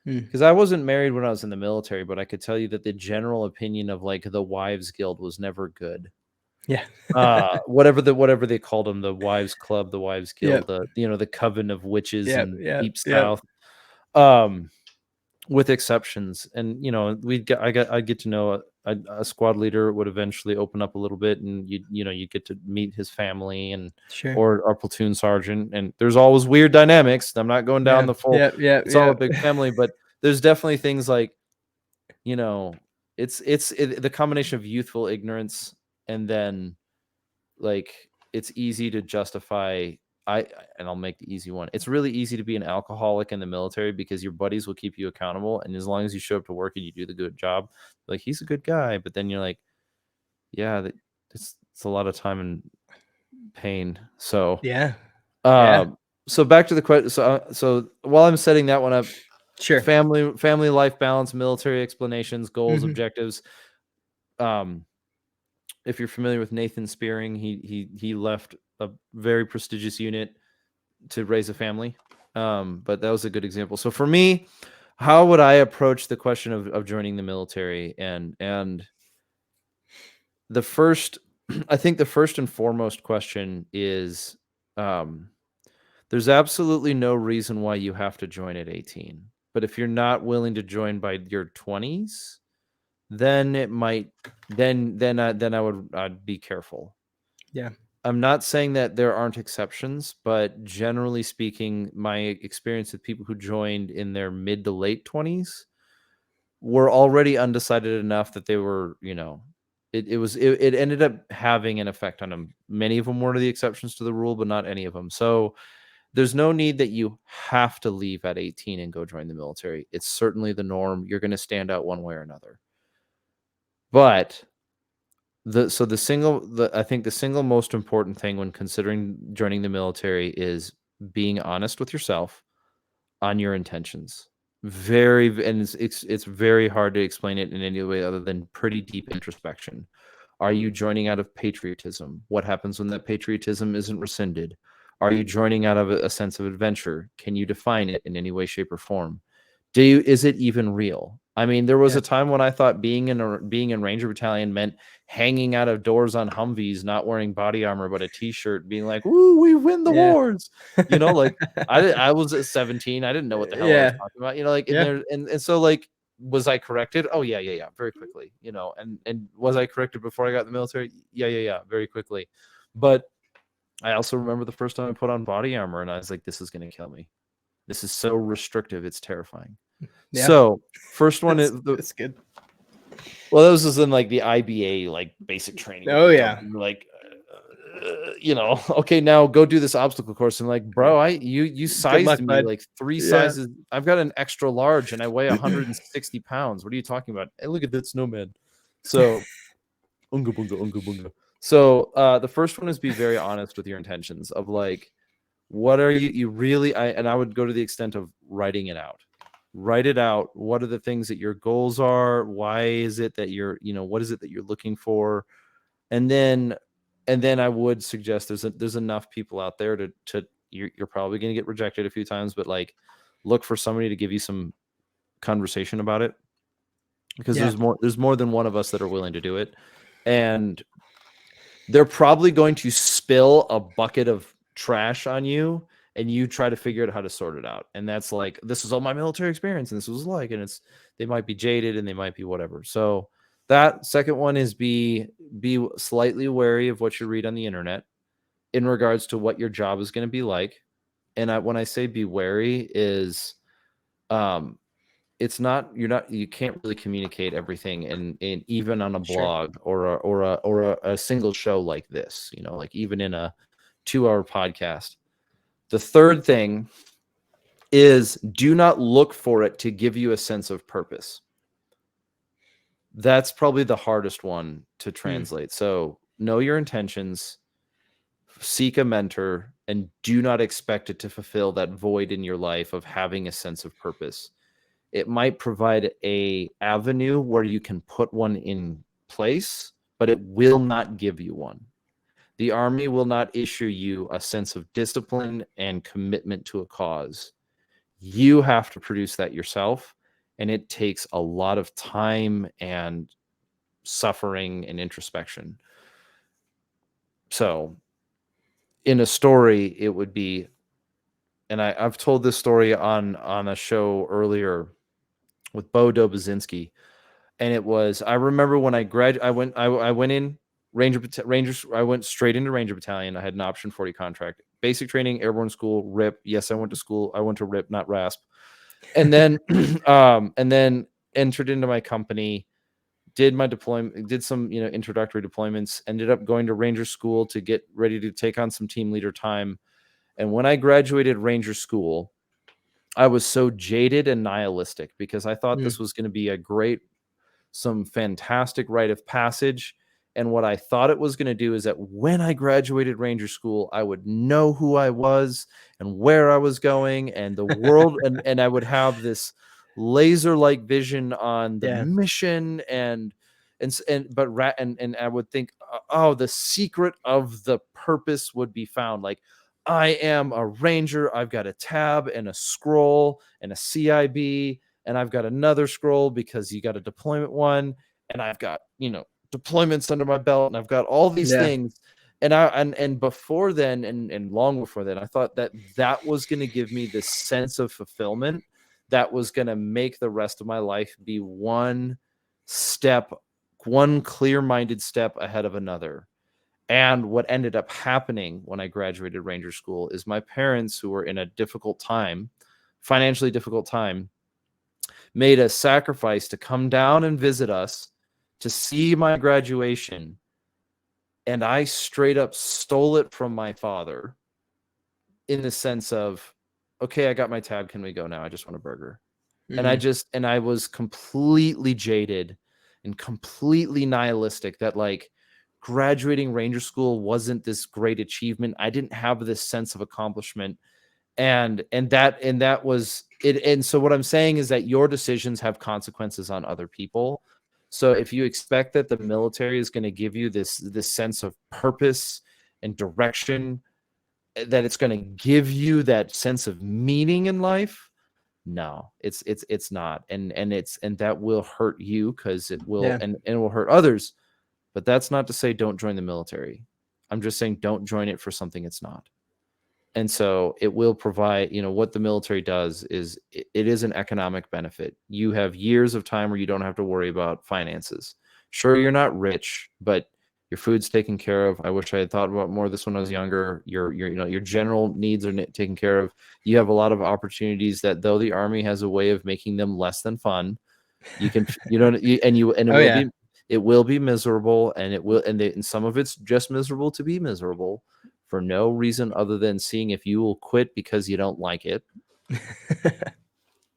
Mm. Because I wasn't married when I was in the military, but I could tell you that the general opinion of like the wives guild was never good. Yeah. Whatever they called them, the wives club, the wives guild, Yep. the coven of witches Yep. in Yep. deep Yep. south, with exceptions. And I get to know a squad leader would eventually open up a little bit, and you get to meet his family and Sure. or our platoon sergeant, and there's always weird dynamics. I'm not going down Yeah. the full, Yep. Yep. it's all a Yep. big family, but there's definitely things like, you know the combination of youthful ignorance, and then like it's easy to justify. And I'll make the easy one. It's really easy to be an alcoholic in the military because your buddies will keep you accountable, and as long as you show up to work and you do the good job, like he's a good guy. But then you're like, yeah, it's a lot of time and pain. So Yeah. Yeah. um back to the question. So while I'm setting that one up, Sure. family life balance, military explanations, goals, Hmm. objectives. um if you're familiar with Nathan Spearing, he left a very prestigious unit to raise a family. But that was a good example. So for me, how would I approach the question of joining the military? And the first, I think the first and foremost question is, there's absolutely no reason why you have to join at 18. But if you're not willing to join by your 20s, then it might, then I'd be careful. Yeah. I'm not saying that there aren't exceptions, but generally speaking, my experience with people who joined in their mid to late 20s were already undecided enough that they were, it ended up having an effect on them. Many of them were the exceptions to the rule, but not any of them. So there's no need that you have to leave at 18 and go join the military. It's certainly the norm. You're going to stand out one way or another. But I think the single most important thing when considering joining the military is being honest with yourself on your intentions. It's very hard to explain it in any way other than pretty deep introspection. Are you joining out of patriotism? What happens when that patriotism isn't rescinded? Are you joining out of a sense of adventure? Can you define it in any way, shape, or form? Is it even real? I mean, there was a time when I thought being in Ranger Battalion meant hanging out of doors on Humvees, not wearing body armor but a T-shirt, being like, "Woo, we win the wars!" Like I was at 17, I didn't know what the hell I was talking about. And so like, was I corrected? Oh yeah, very quickly. And was I corrected before I got in the military? Yeah, very quickly. But I also remember the first time I put on body armor, and I was like, "This is going to kill me. This is so restrictive. It's terrifying." Yeah. So first one is that's good. Well, this is in like the IBA, like basic training. Oh yeah. Like, okay, now go do this obstacle course. And like, bro, you sized me like 3 sizes. I've got an extra large and I weigh 160 pounds. What are you talking about? Hey, look at that snowman. So, unga bunga, unga bunga. So the first one is be very honest with your intentions of like, what are you really? And I would go to the extent of writing it out. Write it out. What are the things that your goals are? Why is it that what is it that you're looking for? And then I would suggest there's enough people out there to you're probably going to get rejected a few times, but like look for somebody to give you some conversation about it, because there's more than one of us that are willing to do it. And they're probably going to spill a bucket of trash on you, and you try to figure out how to sort it out. And that's like, this is all my military experience, and this was like, and they might be jaded and they might be whatever. So that second one is be slightly wary of what you read on the internet in regards to what your job is going to be like. And when I say be wary is, it's not, you can't really communicate everything in even on a blog or a single show like this, like even in a 2-hour podcast. The third thing is do not look for it to give you a sense of purpose. That's probably the hardest one to translate. So know your intentions, seek a mentor, and do not expect it to fulfill that void in your life of having a sense of purpose. It might provide a avenue where you can put one in place, but it will not give you one. The Army will not issue you a sense of discipline and commitment to a cause. You have to produce that yourself, and it takes a lot of time and suffering and introspection. So in a story, it would be, and I've told this story on a show earlier with Bo Dobozinski, and it was, I remember when I went in Rangers. I went straight into Ranger Battalion. I had an option 40 contract, basic training, airborne school, RIP. Yes, I went to school. I went to RIP, not RASP. And then, and then entered into my company, did my deployment, did some, introductory deployments, ended up going to Ranger school to get ready to take on some team leader time. And when I graduated Ranger school, I was so jaded and nihilistic because I thought this was going to be some fantastic rite of passage. And what I thought it was going to do is that when I graduated Ranger school, I would know who I was and where I was going and the world. and I would have this laser-like vision on the mission and I would think, oh, the secret of the purpose would be found. Like, I am a Ranger. I've got a tab and a scroll and a CIB, and I've got another scroll because you got a deployment one, and I've got, deployments under my belt, and I've got all these things. And before then, and long before then, I thought that was going to give me this sense of fulfillment that was going to make the rest of my life be one clear-minded step ahead of another. And what ended up happening when I graduated Ranger School is my parents, who were in a financially difficult time, made a sacrifice to come down and visit us to see my graduation. And I straight up stole it from my father, in the sense of, okay, I got my tab. Can we go now? I just want a burger. And I was completely jaded and completely nihilistic that, like, graduating Ranger School wasn't this great achievement. I didn't have this sense of accomplishment. And that was it. And so what I'm saying is that your decisions have consequences on other people. So if you expect that the military is going to give you this sense of purpose and direction, that it's going to give you that sense of meaning in life, no, it's not. And that will hurt you, because it will, and it will hurt others. But that's not to say don't join the military. I'm just saying don't join it for something it's not. And so it will provide, what the military does is it is an economic benefit. You have years of time where you don't have to worry about finances. Sure, you're not rich, but your food's taken care of. I wish I had thought about more of this when I was younger. Your general needs are taken care of. You have a lot of opportunities that, though the Army has a way of making them less than fun, you can, it will be miserable, and some of it's just miserable to be miserable for no reason other than seeing if you will quit because you don't like it.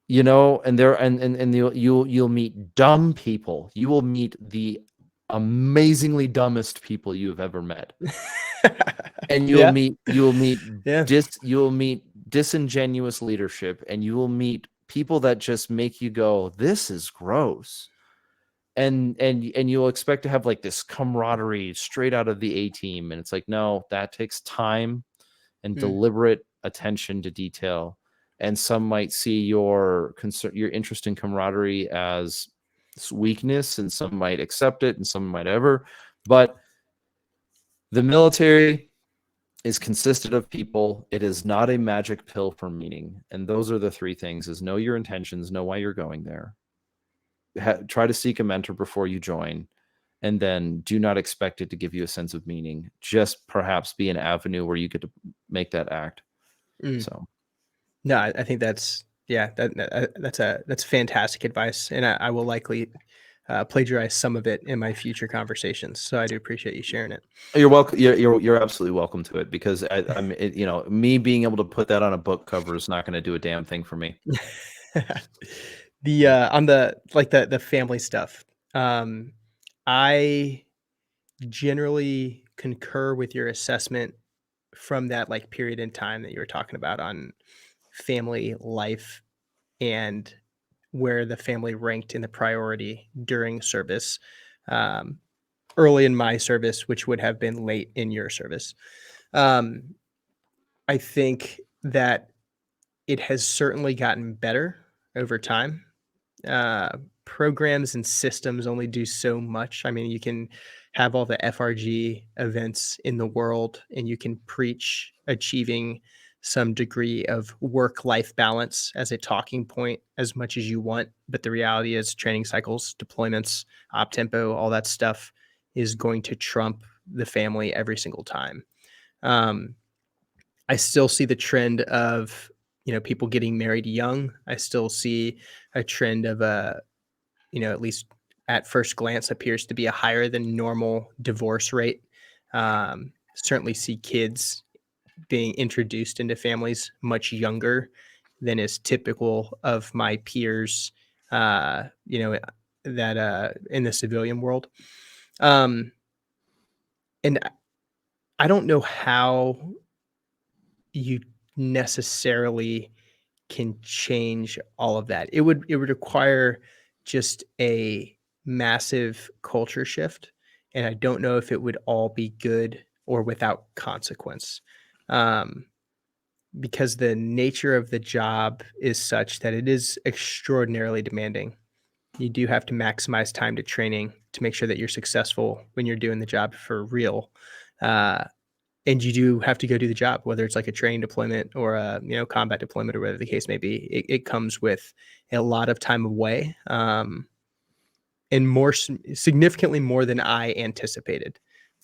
And you'll meet dumb people. You will meet the amazingly dumbest people you have ever met. And you'll meet disingenuous leadership, and you will meet people that just make you go, this is gross. And you'll expect to have like this camaraderie straight out of the A team. And it's like, no, that takes time and deliberate attention to detail. And some might see your interest in camaraderie as weakness, and some might accept it, and some might ever. But the military is consisted of people. It is not a magic pill for meaning. And those are the three things: is know your intentions, know why you're going there, try to seek a mentor before you join, and then do not expect it to give you a sense of meaning. Just perhaps be an avenue where you get to make that act. So no, I think that's that's fantastic advice, and I will likely plagiarize some of it in my future conversations. So I do appreciate you sharing it. You're welcome. You're absolutely welcome to it, because I'm me being able to put that on a book cover is not going to do a damn thing for me. On the family stuff, I generally concur with your assessment from that like period in time that you were talking about on family life and where the family ranked in the priority during service, early in my service, which would have been late in your service. I think that it has certainly gotten better over time. Programs and systems only do so much. I mean, you can have all the FRG events in the world, and you can preach achieving some degree of work-life balance as a talking point as much as you want. But the reality is training cycles, deployments, op tempo, all that stuff is going to trump the family every single time. I still see the trend of, people getting married young. I still see a trend of at least at first glance appears to be a higher than normal divorce rate. Certainly see kids being introduced into families much younger than is typical of my peers, that in the civilian world. And I don't know how you necessarily can change all of that. It would require just a massive culture shift, and I don't know if it would all be good or without consequence. Um, because the nature of the job is such that it is extraordinarily demanding. You do have to maximize time to training to make sure that you're successful when you're doing the job for real. Uh, and you do have to go do the job, whether it's like a training deployment or a combat deployment or whatever the case may be. It comes with a lot of time away, and significantly more than I anticipated.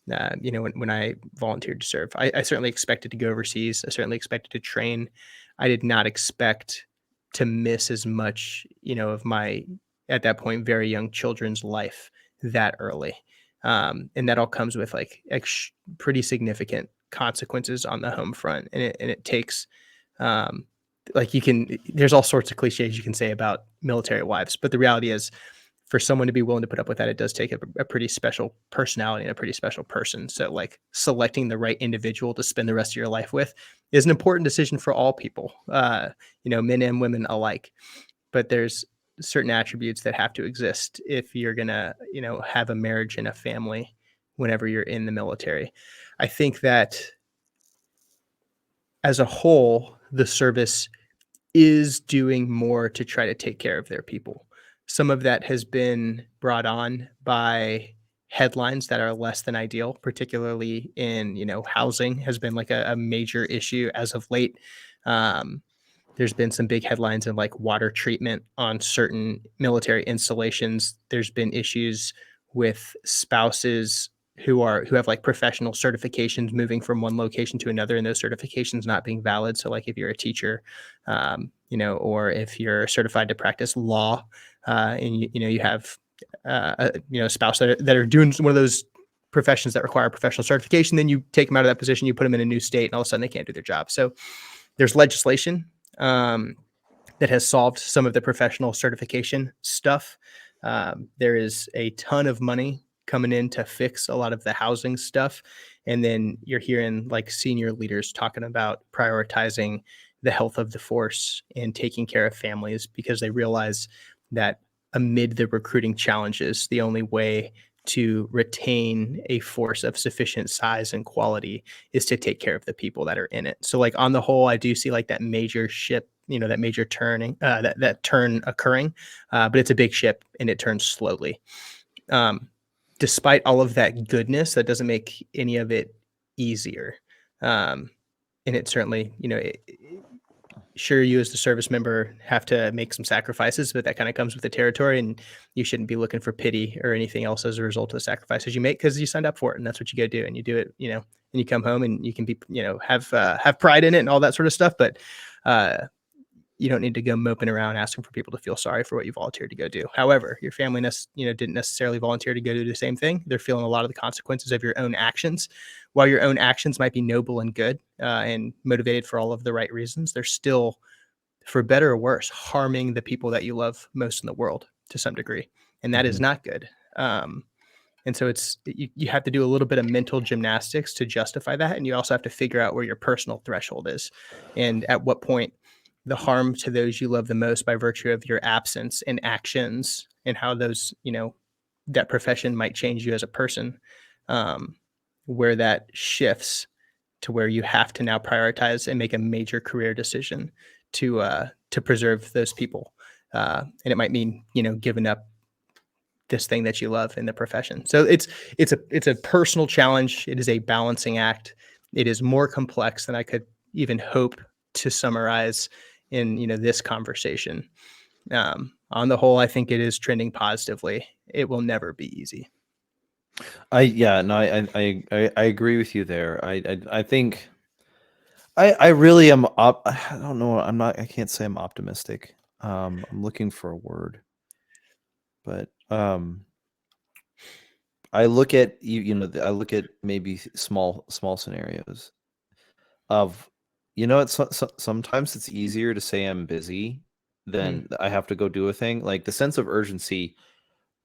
When I volunteered to serve, I certainly expected to go overseas. I certainly expected to train. I did not expect to miss as much, of my, at that point, very young children's life that early. And that all comes with like pretty significant consequences on the home front. And it takes, like there's all sorts of cliches you can say about military wives, but the reality is, for someone to be willing to put up with that, it does take a pretty special personality and a pretty special person. So like selecting the right individual to spend the rest of your life with is an important decision for all people, men and women alike. But there's certain attributes that have to exist if you're going to, have a marriage and a family whenever you're in the military. I think that as a whole, the service is doing more to try to take care of their people. Some of that has been brought on by headlines that are less than ideal, particularly in, housing has been like a major issue as of late. There's been some big headlines in like water treatment on certain military installations. There's been issues with spouses who have like professional certifications moving from one location to another, and those certifications not being valid. So like if you're a teacher, or if you're certified to practice law, and you have a spouse that are doing one of those professions that require professional certification, then you take them out of that position, you put them in a new state, and all of a sudden they can't do their job. So there's legislation that has solved some of the professional certification stuff. There is a ton of money coming in to fix a lot of the housing stuff. And then you're hearing like senior leaders talking about prioritizing the health of the force and taking care of families, because they realize that amid the recruiting challenges, the only way to retain a force of sufficient size and quality is to take care of the people that are in it. So like on the whole, I do see like that major ship, that major turning, that turn occurring, but it's a big ship and it turns slowly. Despite all of that goodness, that doesn't make any of it easier. And it certainly, sure, you as the service member have to make some sacrifices, but that kind of comes with the territory, and you shouldn't be looking for pity or anything else as a result of the sacrifices you make, because you signed up for it and that's what you got to do. And you do it, and you come home and you can be, have pride in it and all that sort of stuff. But you don't need to go moping around asking for people to feel sorry for what you volunteered to go do. However, your family, didn't necessarily volunteer to go do the same thing. They're feeling a lot of the consequences of your own actions. While your own actions might be noble and good, and motivated for all of the right reasons, they're still, for better or worse, harming the people that you love most in the world to some degree. And that is not good. And so you have to do a little bit of mental gymnastics to justify that. And you also have to figure out where your personal threshold is, and at what point the harm to those you love the most by virtue of your absence and actions, and how those, that profession might change you as a person, where that shifts to where you have to now prioritize and make a major career decision to preserve those people. And it might mean, giving up this thing that you love in the profession. So it's a personal challenge. It is a balancing act. It is more complex than I could even hope to summarize in, this conversation. On the whole, I think it is trending positively. It will never be easy. I agree with you there. I think I really am I don't know. I can't say I'm optimistic. I'm looking for a word, but I look at I look at maybe small scenarios of, sometimes it's easier to say I'm busy than I have to go do a thing. Like the sense of urgency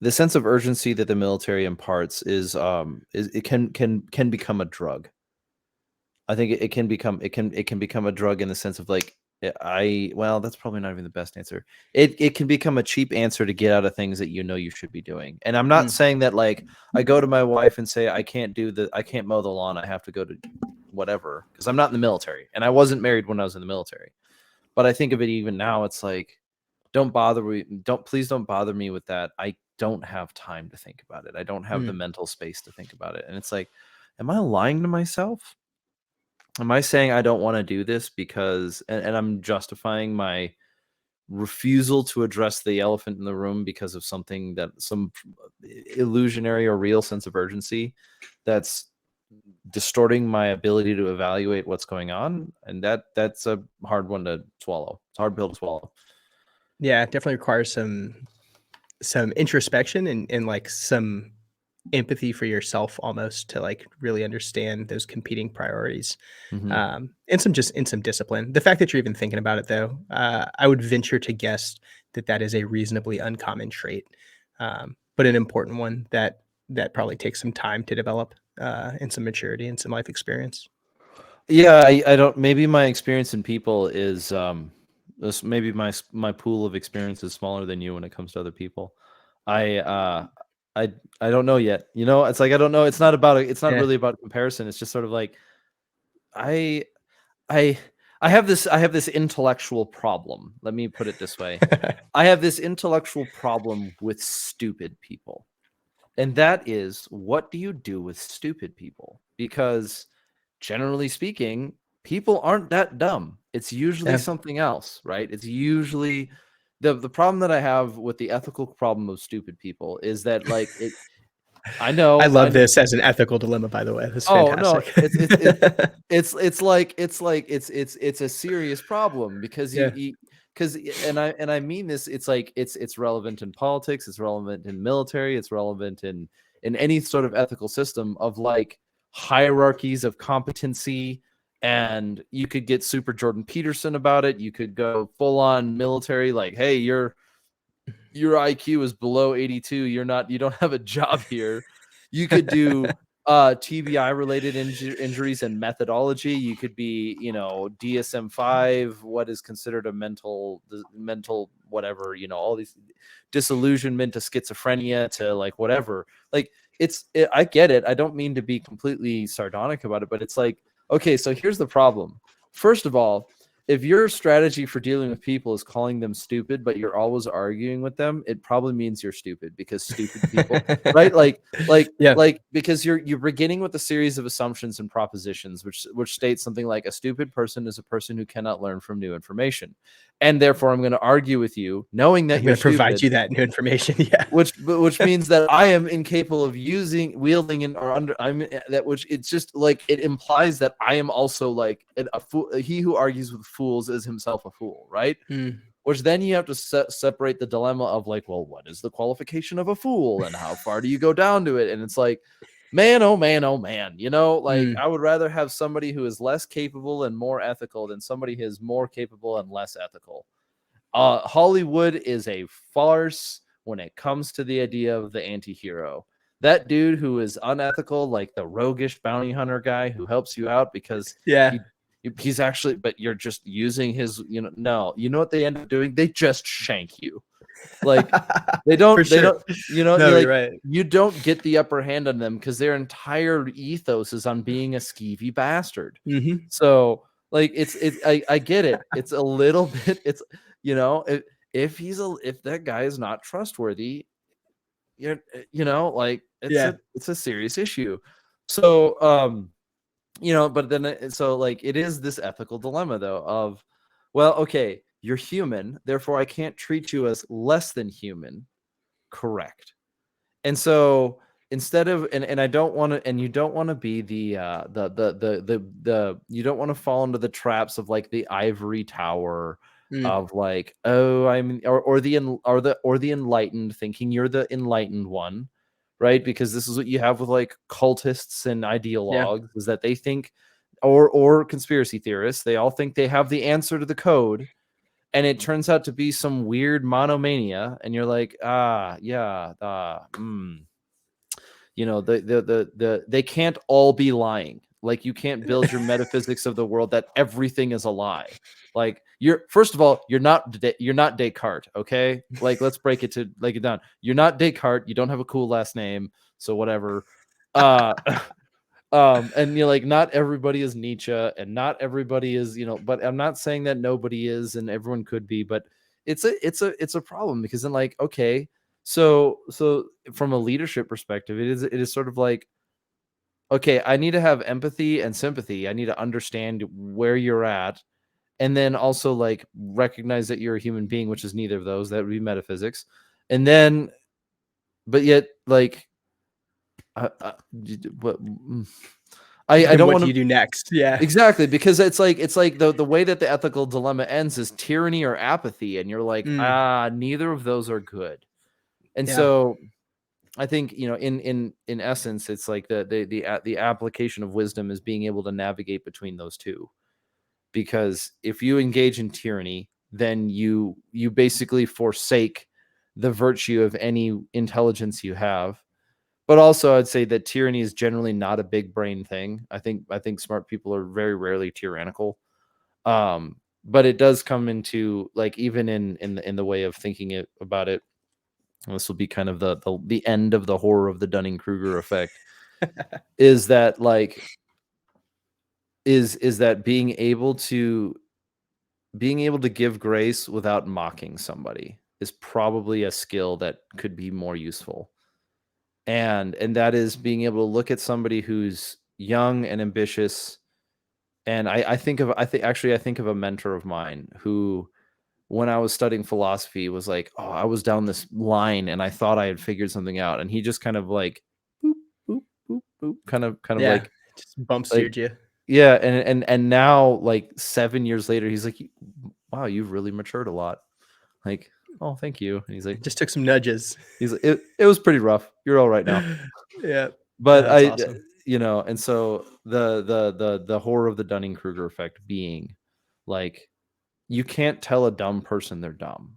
that the military imparts is it can become a drug. I think it can become a drug in the sense of like, that's probably not even the best answer. It can become a cheap answer to get out of things that you should be doing. And I'm not saying that like I go to my wife and say I can't mow the lawn, I have to go to whatever, because I'm not in the military and I wasn't married when I was in the military. But I think of it even now, it's like, please don't bother me with that. I don't have time to think about it. I don't have the mental space to think about it. And it's like, am I lying to myself? Am I saying I don't want to do this because, and I'm justifying my refusal to address the elephant in the room because of something that some illusionary or real sense of urgency that's distorting my ability to evaluate what's going on? And that's a hard one to swallow. It's a hard pill to swallow. Yeah, it definitely requires some introspection and like some empathy for yourself almost to like really understand those competing priorities. And some discipline. The fact that you're even thinking about it though, I would venture to guess that that is a reasonably uncommon trait, but an important one that probably takes some time to develop, and some maturity and some life experience. Yeah, I don't. Maybe my experience in people is maybe my pool of experience is smaller than you when it comes to other people. I I don't know yet. You know, it's like I don't know. It's not about it's not Yeah. really about comparison. It's just sort of like I I I have this intellectual problem. Let me put it this way. I have this intellectual problem with stupid people. And that is, what do you do with stupid people? Because generally speaking, people aren't that dumb. It's usually Yeah. something else, right? It's usually the problem that I have with the ethical problem of stupid people is that like it I I know love this as an ethical dilemma, by the way. That's oh no, fantastic. it's a serious problem because Yeah. because and I mean this, it's like it's relevant in politics, it's relevant in military, it's relevant in any sort of ethical system of like hierarchies of competency. And you could get super Jordan Peterson about it. You could go full on military, like, hey, your IQ is below 82. You don't have a job here. You could do TBI related injuries and methodology. You could be, DSM-5, what is considered a mental whatever, all these disillusionment to schizophrenia to like whatever. Like I get it. I don't mean to be completely sardonic about it, but it's like, okay, so here's the problem. First of all, if your strategy for dealing with people is calling them stupid, but you're always arguing with them, it probably means you're stupid, because stupid people, right? Yeah. Because you're beginning with a series of assumptions and propositions, which states something like a stupid person is a person who cannot learn from new information, and therefore I'm going to argue with you, knowing that I'm you're gonna provide stupid, you that new information. Yeah. which means that I am incapable of wielding and or under I'm that which it's just like it implies that I am also like a fool. He who argues with fools is himself a fool, right? Mm. Which then you have to separate the dilemma of like, well, what is the qualification of a fool and how far do you go down to it? And it's like, man, oh man, oh man, like Mm. I would rather have somebody who is less capable and more ethical than somebody who is more capable and less ethical. Hollywood is a farce when it comes to the idea of the anti-hero. That dude who is unethical, like the roguish bounty hunter guy who helps you out because Yeah. he's actually, but you're just using his, no, you know what they end up doing? They just shank you. Like For sure. they don't, No, you're you're like, right. you don't get the upper hand on them because their entire ethos is on being a skeevy bastard. Mhm. So like I get it. It's a little bit, it's if that guy is not trustworthy, like Yeah. it's a serious issue. So but then so like it is this ethical dilemma though of, well, okay, you're human, therefore I can't treat you as less than human. Correct. And so instead of and I don't want to, and you don't want to be the you don't want to fall into the traps of like the ivory tower Mm. of like, oh, I'm or the enlightened, thinking you're the enlightened one, right? Because this is what you have with like cultists and Yeah. ideologues, is that they think, or conspiracy theorists, they all think they have the answer to the code, and it turns out to be some weird monomania, and you're like, yeah, they can't all be lying. Like, you can't build your metaphysics of the world that everything is a lie. Like, first of all, you're not Descartes, okay? Like, let's break it down. You're not Descartes. You don't have a cool last name, so whatever. And you know, like not everybody is Nietzsche and not everybody is, you know, but I'm not saying that nobody is and everyone could be, but it's a problem because then like, okay, so from a leadership perspective, it is sort of like, okay, I need to have empathy and sympathy. I need to understand where you're at and then also like recognize that you're a human being, which is neither of those. That would be metaphysics. And then but yet like what I Then don't what want do you to do next? Yeah. exactly because it's like the way that the ethical dilemma ends is tyranny or apathy, and you're like, Mm, neither of those are good. And yeah. so I think, you know, in essence, it's like the application of wisdom is being able to navigate between those two. Because if you engage in tyranny, then you basically forsake the virtue of any intelligence you have. But also, I'd say that tyranny is generally not a big brain thing. I think smart people are very rarely tyrannical. But it does come into like even in the way of thinking it about it. This will be kind of the end of the horror of the Dunning-Kruger effect. Is that like is that being able to give grace without mocking somebody is probably a skill that could be more useful. And that is being able to look at somebody who's young and ambitious. And I think of a mentor of mine who, when I was studying philosophy, was like, oh, I was down this line and I thought I had figured something out. And he just kind of like boop, boop, boop, boop, kind of Yeah. Just bump like steered you. yeah, and now like 7 years later, he's like, wow, you've really matured a lot. Like, oh, thank you. And he's like, Just took some nudges. it was pretty rough. You're all right now. Yeah. But That's awesome. and so the horror of the Dunning-Kruger effect being like, you can't tell a dumb person they're dumb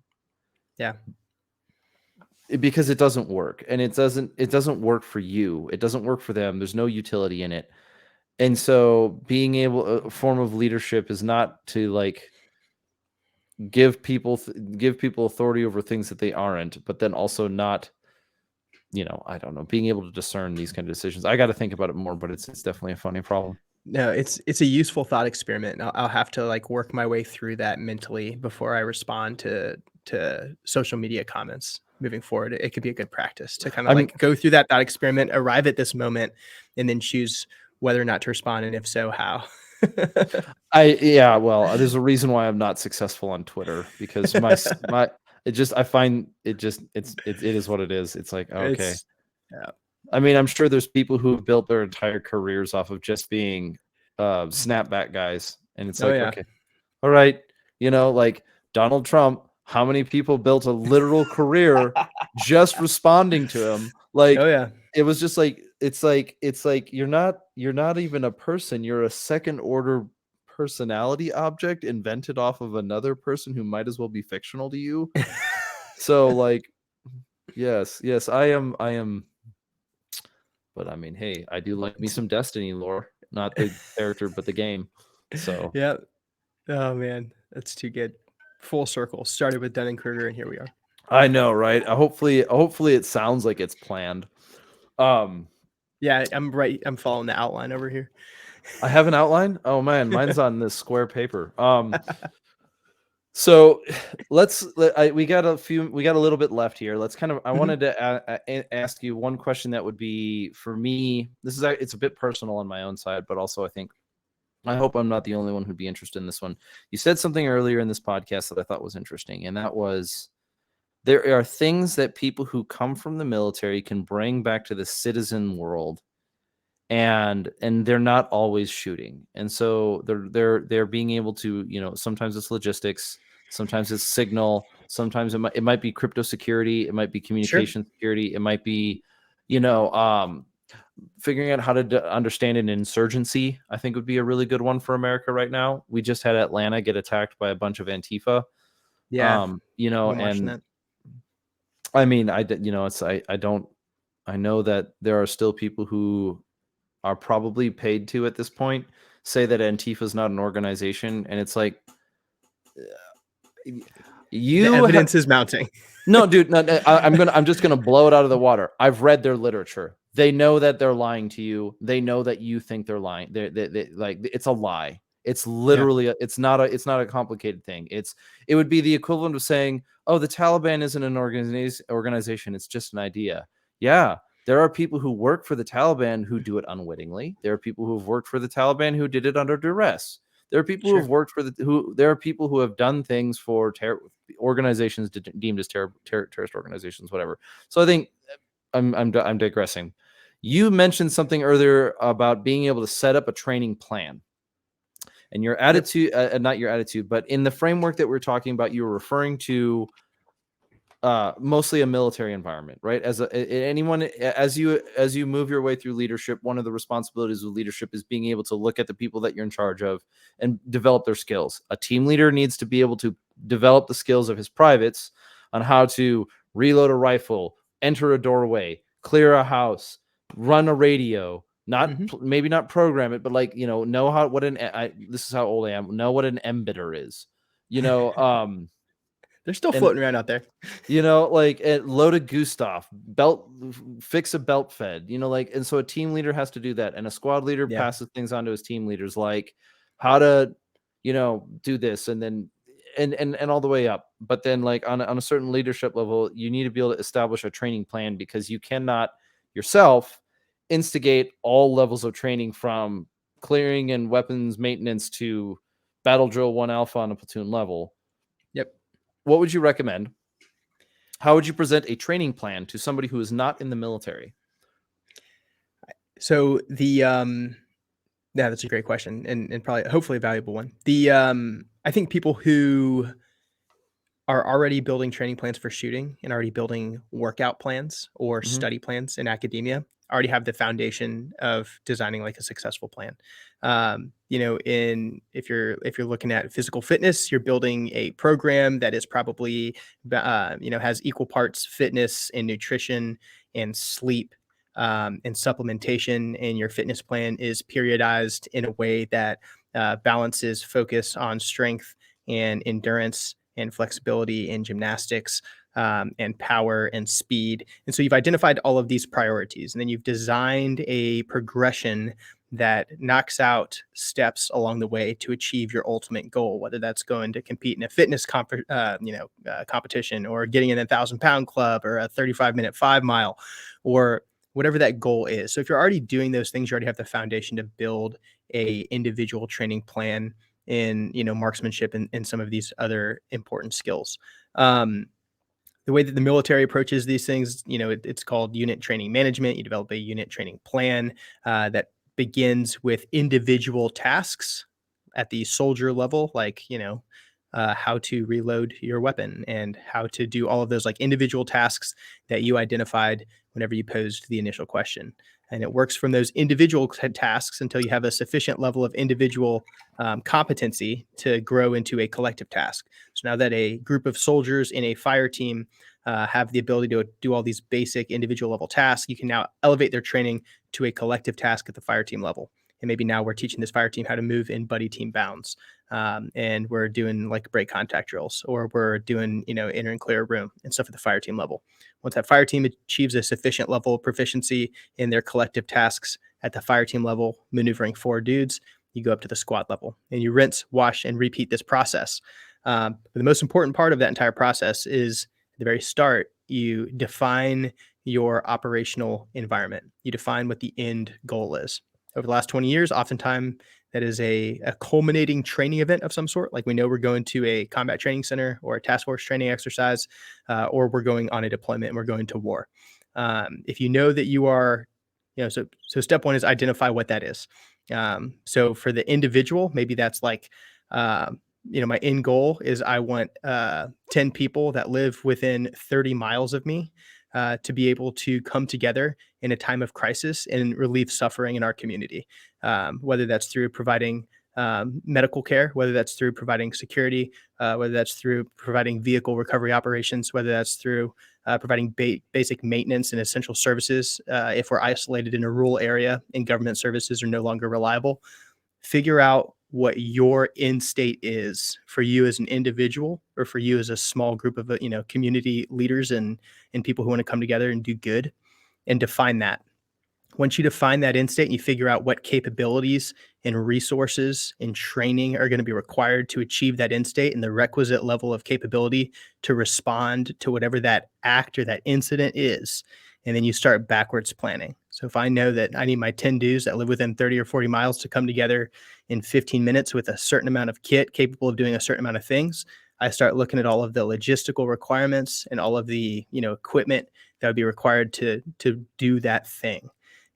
Yeah. because it doesn't work, and it doesn't work for you. It doesn't work for them. There's no utility in it. And so being able a form of leadership is not to like give people authority over things that they aren't, but then also not, I don't know, being able to discern these kind of decisions. I got to think about it more, but it's definitely a funny problem. No, it's a useful thought experiment. I'll have to like work my way through that mentally before I respond to social media comments moving forward. It could be a good practice to kind of I'm like go through that thought experiment, arrive at this moment, and then choose whether or not to respond, and if so, how. yeah, well, there's a reason why I'm not successful on Twitter because my it just I find it just it is what it is. It's like, okay. It's yeah. I mean, I'm sure there's people who have built their entire careers off of just being snapback guys, and it's Oh like, yeah. okay, all right, like Donald Trump. How many people built a literal career just responding to him? Oh Like, yeah. it was just like it's like you're not even a person. You're a second order personality object invented off of another person who might as well be fictional to you. So like, yes, I am. But I mean, hey, I do like me some Destiny lore, not the character, but the game. So Yeah. Oh man, that's too good. Full circle. Started with Dunning Kruger, and here we are. I know, right? Hopefully it sounds like it's planned. Um, Yeah, I'm right. I'm following the outline over here. I have an outline. Oh man, mine's on this square paper. So we got a little bit left here. Let's kind of, I Mhm. wanted to ask you one question that would be for me. It's a bit personal on my own side, but also I hope I'm not the only one who'd be interested in this one. You said something earlier in this podcast that I thought was interesting, and that was there are things that people who come from the military can bring back to the citizen world, and they're not always shooting. And so they're being able to, sometimes it's logistics, sometimes it's signal, sometimes it might be crypto security, it might be Sure. communication security, it might be, you know, figuring out how to understand an insurgency. I think would be a really good one for America right now. We just had Atlanta get attacked by a bunch of Antifa. Yeah, been watching And that. I mean, I know that there are still people who are probably paid to at this point say that Antifa is not an organization, and it's like, The you evidence is mounting. no, dude, no, I'm just gonna blow it out of the water. I've read their literature. they know that they're lying to you. They know that you think they're lying. They like, it's a lie. It's Yeah. literally it's not a complicated thing. It would be the equivalent of saying, oh, the Taliban isn't an organization. It's just an idea. Yeah. There are people who work for the Taliban who do it unwittingly. There are people who have worked for the Taliban who did it under duress. There are people who have worked for there are people who have done things for organizations deemed as terrorist organizations, whatever. So I think I'm digressing. You mentioned something earlier about being able to set up a training plan. And your attitude, not your attitude, but in the framework that we're talking about, you were referring to mostly a military environment, right? As you move your way through leadership, one of the responsibilities of leadership is being able to look at the people that you're in charge of and develop their skills. A team leader needs to be able to develop the skills of his privates on how to reload a rifle, enter a doorway, clear a house, run a radio, maybe not program it, but like, know how, this is how old I am, know what an embedder is, They're still floating around out there. like load a Gustav belt, fix a belt fed, and so a team leader has to do that. And a squad leader passes things on to his team leaders, like how to, do this, and then, and all the way up. But then like on a certain leadership level, you need to be able to establish a training plan, because you cannot yourself instigate all levels of training, from clearing and weapons maintenance to battle drill 1 alpha on a platoon level. Yep. What would you recommend? How would you present a training plan to somebody who is not in the military? So that's a great question, and probably hopefully a valuable one. I think people who are already building training plans for shooting and already building workout plans or study plans in academia already have the foundation of designing like a successful plan. If you're looking at physical fitness, you're building a program that is probably has equal parts fitness and nutrition and sleep and supplementation, and your fitness plan is periodized in a way that balances focus on strength and endurance and flexibility in gymnastics, and power and speed. And so you've identified all of these priorities, and then you've designed a progression that knocks out steps along the way to achieve your ultimate goal, whether that's going to compete in a fitness competition, or getting in a 1,000-pound club, or a 35-minute 5 mile, or whatever that goal is. So if you're already doing those things, you already have the foundation to build a individual training plan in marksmanship and some of these other important skills. The way that the military approaches these things, it's called unit training management. You develop a unit training plan that begins with individual tasks at the soldier level, like how to reload your weapon and how to do all of those like individual tasks that you identified whenever you posed the initial question. And it works from those individual tasks until you have a sufficient level of individual competency to grow into a collective task. So now that a group of soldiers in a fire team have the ability to do all these basic individual level tasks, you can now elevate their training to a collective task at the fire team level. And maybe now we're teaching this fire team how to move in buddy team bounds. And we're doing like break contact drills, or we're doing, enter and clear a room and stuff at the fire team level. Once that fire team achieves a sufficient level of proficiency in their collective tasks at the fire team level, maneuvering 4 dudes, you go up to the squad level and you rinse, wash, and repeat this process. But the most important part of that entire process is at the very start, you define your operational environment. You define what the end goal is. Over the last 20 years, oftentimes that is a culminating training event of some sort. Like we know we're going to a combat training center or a task force training exercise, or we're going on a deployment and we're going to war. If you know that you are, so step 1 is identify what that is. So for the individual, maybe that's like, my end goal is I want 10 people that live within 30 miles of me to be able to come together in a time of crisis and relieve suffering in our community, whether that's through providing medical care, whether that's through providing security, whether that's through providing vehicle recovery operations, whether that's through providing basic maintenance and essential services if we're isolated in a rural area and government services are no longer reliable. Figure out what your end state is for you as an individual, or for you as a small group of community leaders and people who want to come together and do good, and define that. Once you define that end state and you figure out what capabilities and resources and training are going to be required to achieve that end state and the requisite level of capability to respond to whatever that act or that incident is. And then you start backwards planning. So if I know that I need my 10 dudes that live within 30 or 40 miles to come together in 15 minutes with a certain amount of kit capable of doing a certain amount of things, I start looking at all of the logistical requirements and all of the, equipment that would be required to do that thing.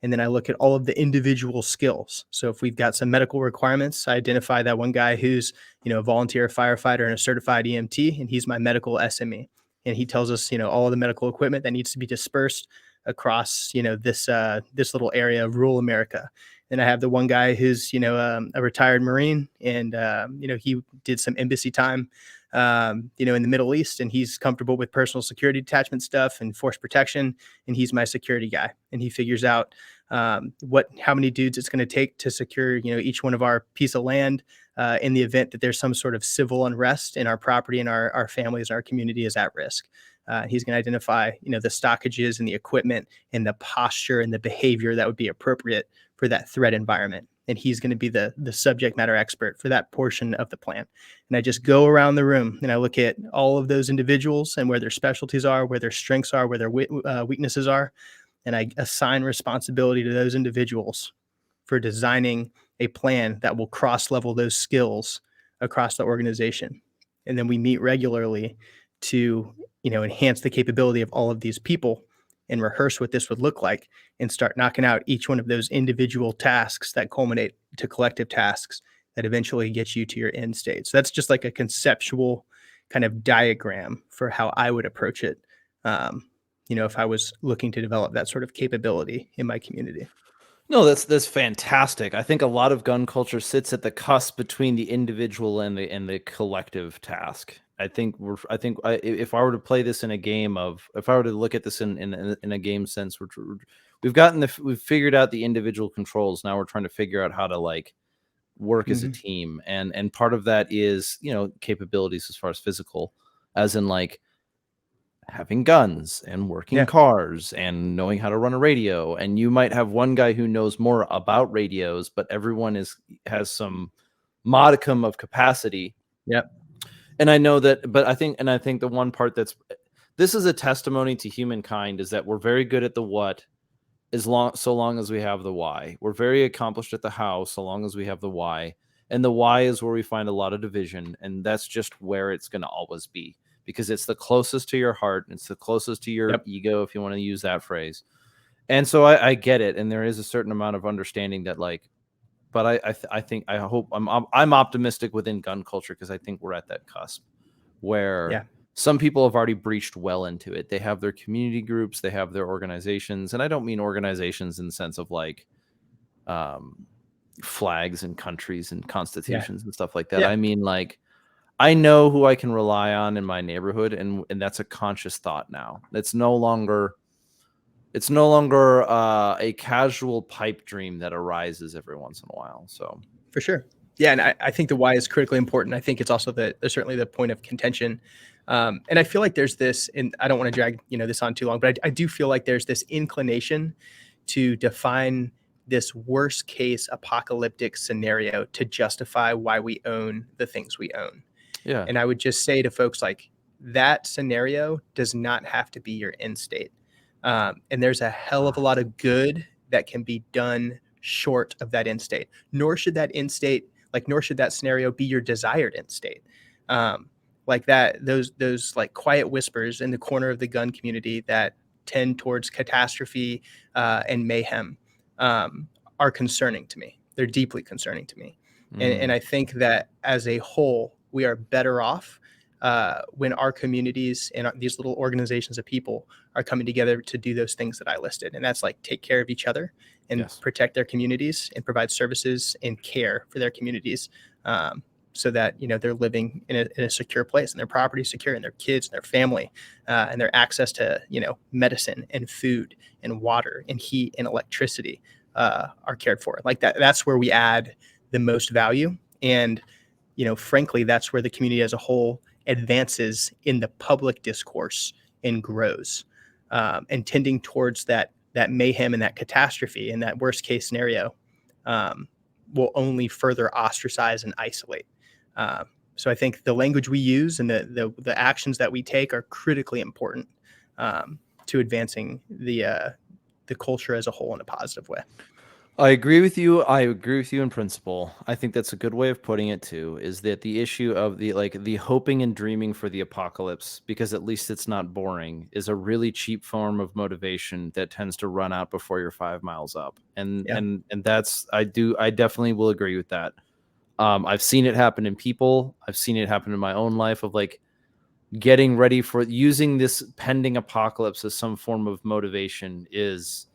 And then I look at all of the individual skills. So if we've got some medical requirements, I identify that one guy who's, a volunteer firefighter and a certified EMT, and he's my medical SME. And he tells us, all of the medical equipment that needs to be dispersed across, this little area of rural America. And I have the one guy who's, a retired Marine, and he did some embassy time, in the Middle East, and he's comfortable with personal security detachment stuff and force protection, and he's my security guy. And he figures out how many dudes it's going to take to secure, each one of our piece of land in the event that there's some sort of civil unrest in our property and our families, our community is at risk. He's going to identify, the stockages and the equipment and the posture and the behavior that would be appropriate for that threat environment. And he's going to be the subject matter expert for that portion of the plan. And I just go around the room and I look at all of those individuals and where their specialties are, where their strengths are, where their weaknesses are. And I assign responsibility to those individuals for designing a plan that will cross-level those skills across the organization. And then we meet regularly to, enhance the capability of all of these people and rehearse what this would look like and start knocking out each one of those individual tasks that culminate to collective tasks that eventually get you to your end state. So that's just like a conceptual kind of diagram for how I would approach it. If I was looking to develop that sort of capability in my community. No, that's fantastic. I think a lot of gun culture sits at the cusp between the individual and the collective task. If I were to play this in a game if I were to look at this in a game sense, we've figured out the individual controls. Now we're trying to figure out how to like work as a team, and part of that is capabilities as far as physical, as in like having guns and working cars and knowing how to run a radio. And you might have one guy who knows more about radios, but everyone has some modicum of capacity. Yep. And I know that, but I think the one part this is a testimony to humankind is that we're very good at the what, so long as we have the why. We're very accomplished at the how, so long as we have the why. And the why is where we find a lot of division. And that's just where it's going to always be, because it's the closest to your heart. It's the closest to your ego, if you want to use that phrase. And so I get it. And there is a certain amount of understanding that but I hope I'm optimistic within gun culture, because I think we're at that cusp where some people have already breached well into it. They have their community groups, they have their organizations. And I don't mean organizations in the sense of like flags and countries and constitutions and stuff like that. I mean, like, I know who I can rely on in my neighborhood, and that's a conscious thought now. It's no longer a casual pipe dream that arises every once in a while. So for sure. Yeah. And I think the why is critically important. I think it's also certainly the point of contention. And I feel like there's this, and I don't want to drag, this on too long, but I do feel like there's this inclination to define this worst case apocalyptic scenario to justify why we own the things we own. Yeah. And I would just say to folks, like, that scenario does not have to be your end state. And there's a hell of a lot of good that can be done short of that end state. Nor should that scenario be your desired end state. Like that, those like quiet whispers in the corner of the gun community that tend towards catastrophe and mayhem are concerning to me. They're deeply concerning to me. And I think that as a whole, we are better off when our communities and these little organizations of people are coming together to do those things that I listed. And that's like take care of each other and protect their communities and provide services and care for their communities so that, they're living in a secure place and their property is secure and their kids and their family and their access to, medicine and food and water and heat and electricity are cared for. Like that's where we add the most value. And, frankly, that's where the community as a whole advances in the public discourse and grows, and tending towards that that mayhem and that catastrophe and that worst case scenario will only further ostracize and isolate. So I think the language we use and the actions that we take are critically important to advancing the culture as a whole in a positive way. I agree with you. I agree with you in principle. I think that's a good way of putting it too, is that the issue of the hoping and dreaming for the apocalypse, because at least it's not boring, is a really cheap form of motivation that tends to run out before you're 5 miles up. And that's I definitely will agree with that. I've seen it happen in people. I've seen it happen in my own life of like getting ready for using this pending apocalypse as some form of motivation is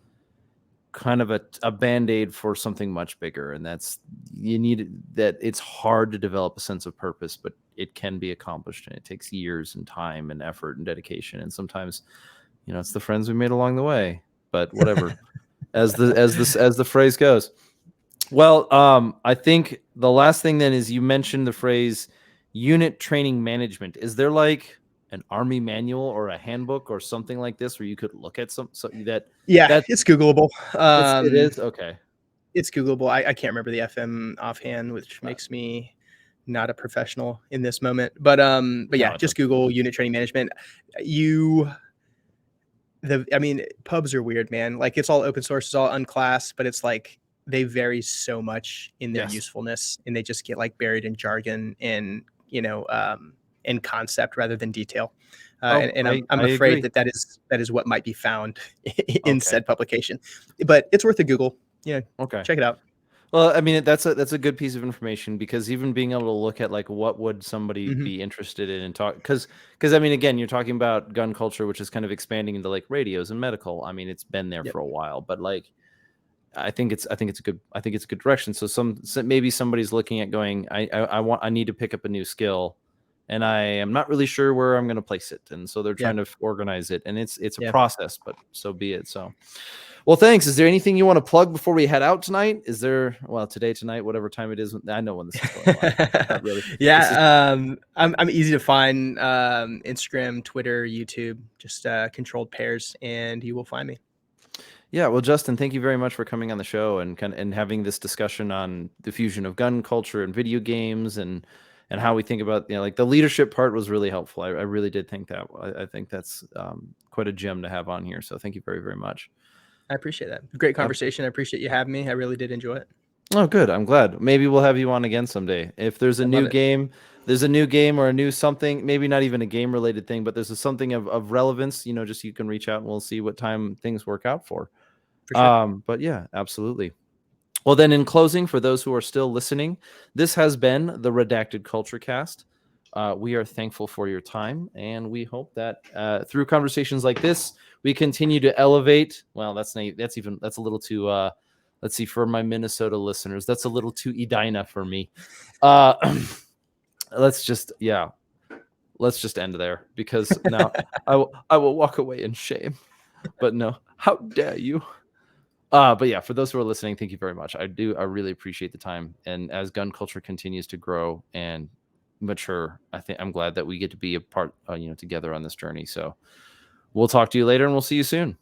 kind of a band-aid for something much bigger. And that's, you need that. It's hard to develop a sense of purpose, but it can be accomplished, and it takes years and time and effort and dedication. And sometimes, it's the friends we made along the way, but whatever, as the phrase goes. Well, I think the last thing then is you mentioned the phrase unit training management. Is there like an army manual or a handbook or something like this where you could look at something that? Yeah, it's Googleable. It is okay. It's Googleable. I can't remember the FM offhand, which makes me not a professional in this moment. But yeah, just Google unit training management. Pubs are weird, man. Like, it's all open source, it's all unclassed, but it's like they vary so much in their usefulness, and they just get like buried in jargon and in concept rather than detail. I'm afraid that is what might be found in said publication, but it's worth a Google. Yeah. Okay. Check it out. Well, I mean, that's a good piece of information, because even being able to look at like what would somebody be interested in and talk, because I mean, again, you're talking about gun culture, which is kind of expanding into like radios and medical. I mean, it's been there for a while, but like, I think it's a good direction. So maybe somebody's looking at going, I need to pick up a new skill, and I am not really sure where I'm going to place it, and so they're trying to organize it, and it's a process, but so be it. So, well, thanks. Is there anything you want to plug before we head out tonight? Is there? Well, tonight, whatever time it is. I know when this is going live. Not really. I'm easy to find. Instagram, Twitter, YouTube, just controlled pairs, and you will find me. Yeah, well, Justin, thank you very much for coming on the show and having this discussion on the fusion of gun culture and video games and how we think about, like the leadership part was really helpful. I really did think that. I think that's quite a gem to have on here. So thank you very, very much. I appreciate that. Great conversation. I appreciate you having me. I really did enjoy it. Oh, good. I'm glad. Maybe we'll have you on again someday. If there's a new game, or a new something, maybe not even a game related thing, but there's something of relevance, just you can reach out and we'll see what time things work out for. Sure. But yeah, absolutely. Well, then in closing, for those who are still listening, this has been the Redacted Culture Cast. We are thankful for your time, and we hope that through conversations like this, we continue to elevate. Well, that's a little too, let's see, for my Minnesota listeners, that's a little too Edina for me. Let's just end there, because now I will walk away in shame. But no, how dare you? But yeah, for those who are listening, thank you very much. I really appreciate the time. And as gun culture continues to grow and mature, I'm glad that we get to be a part, together on this journey. So we'll talk to you later, and we'll see you soon.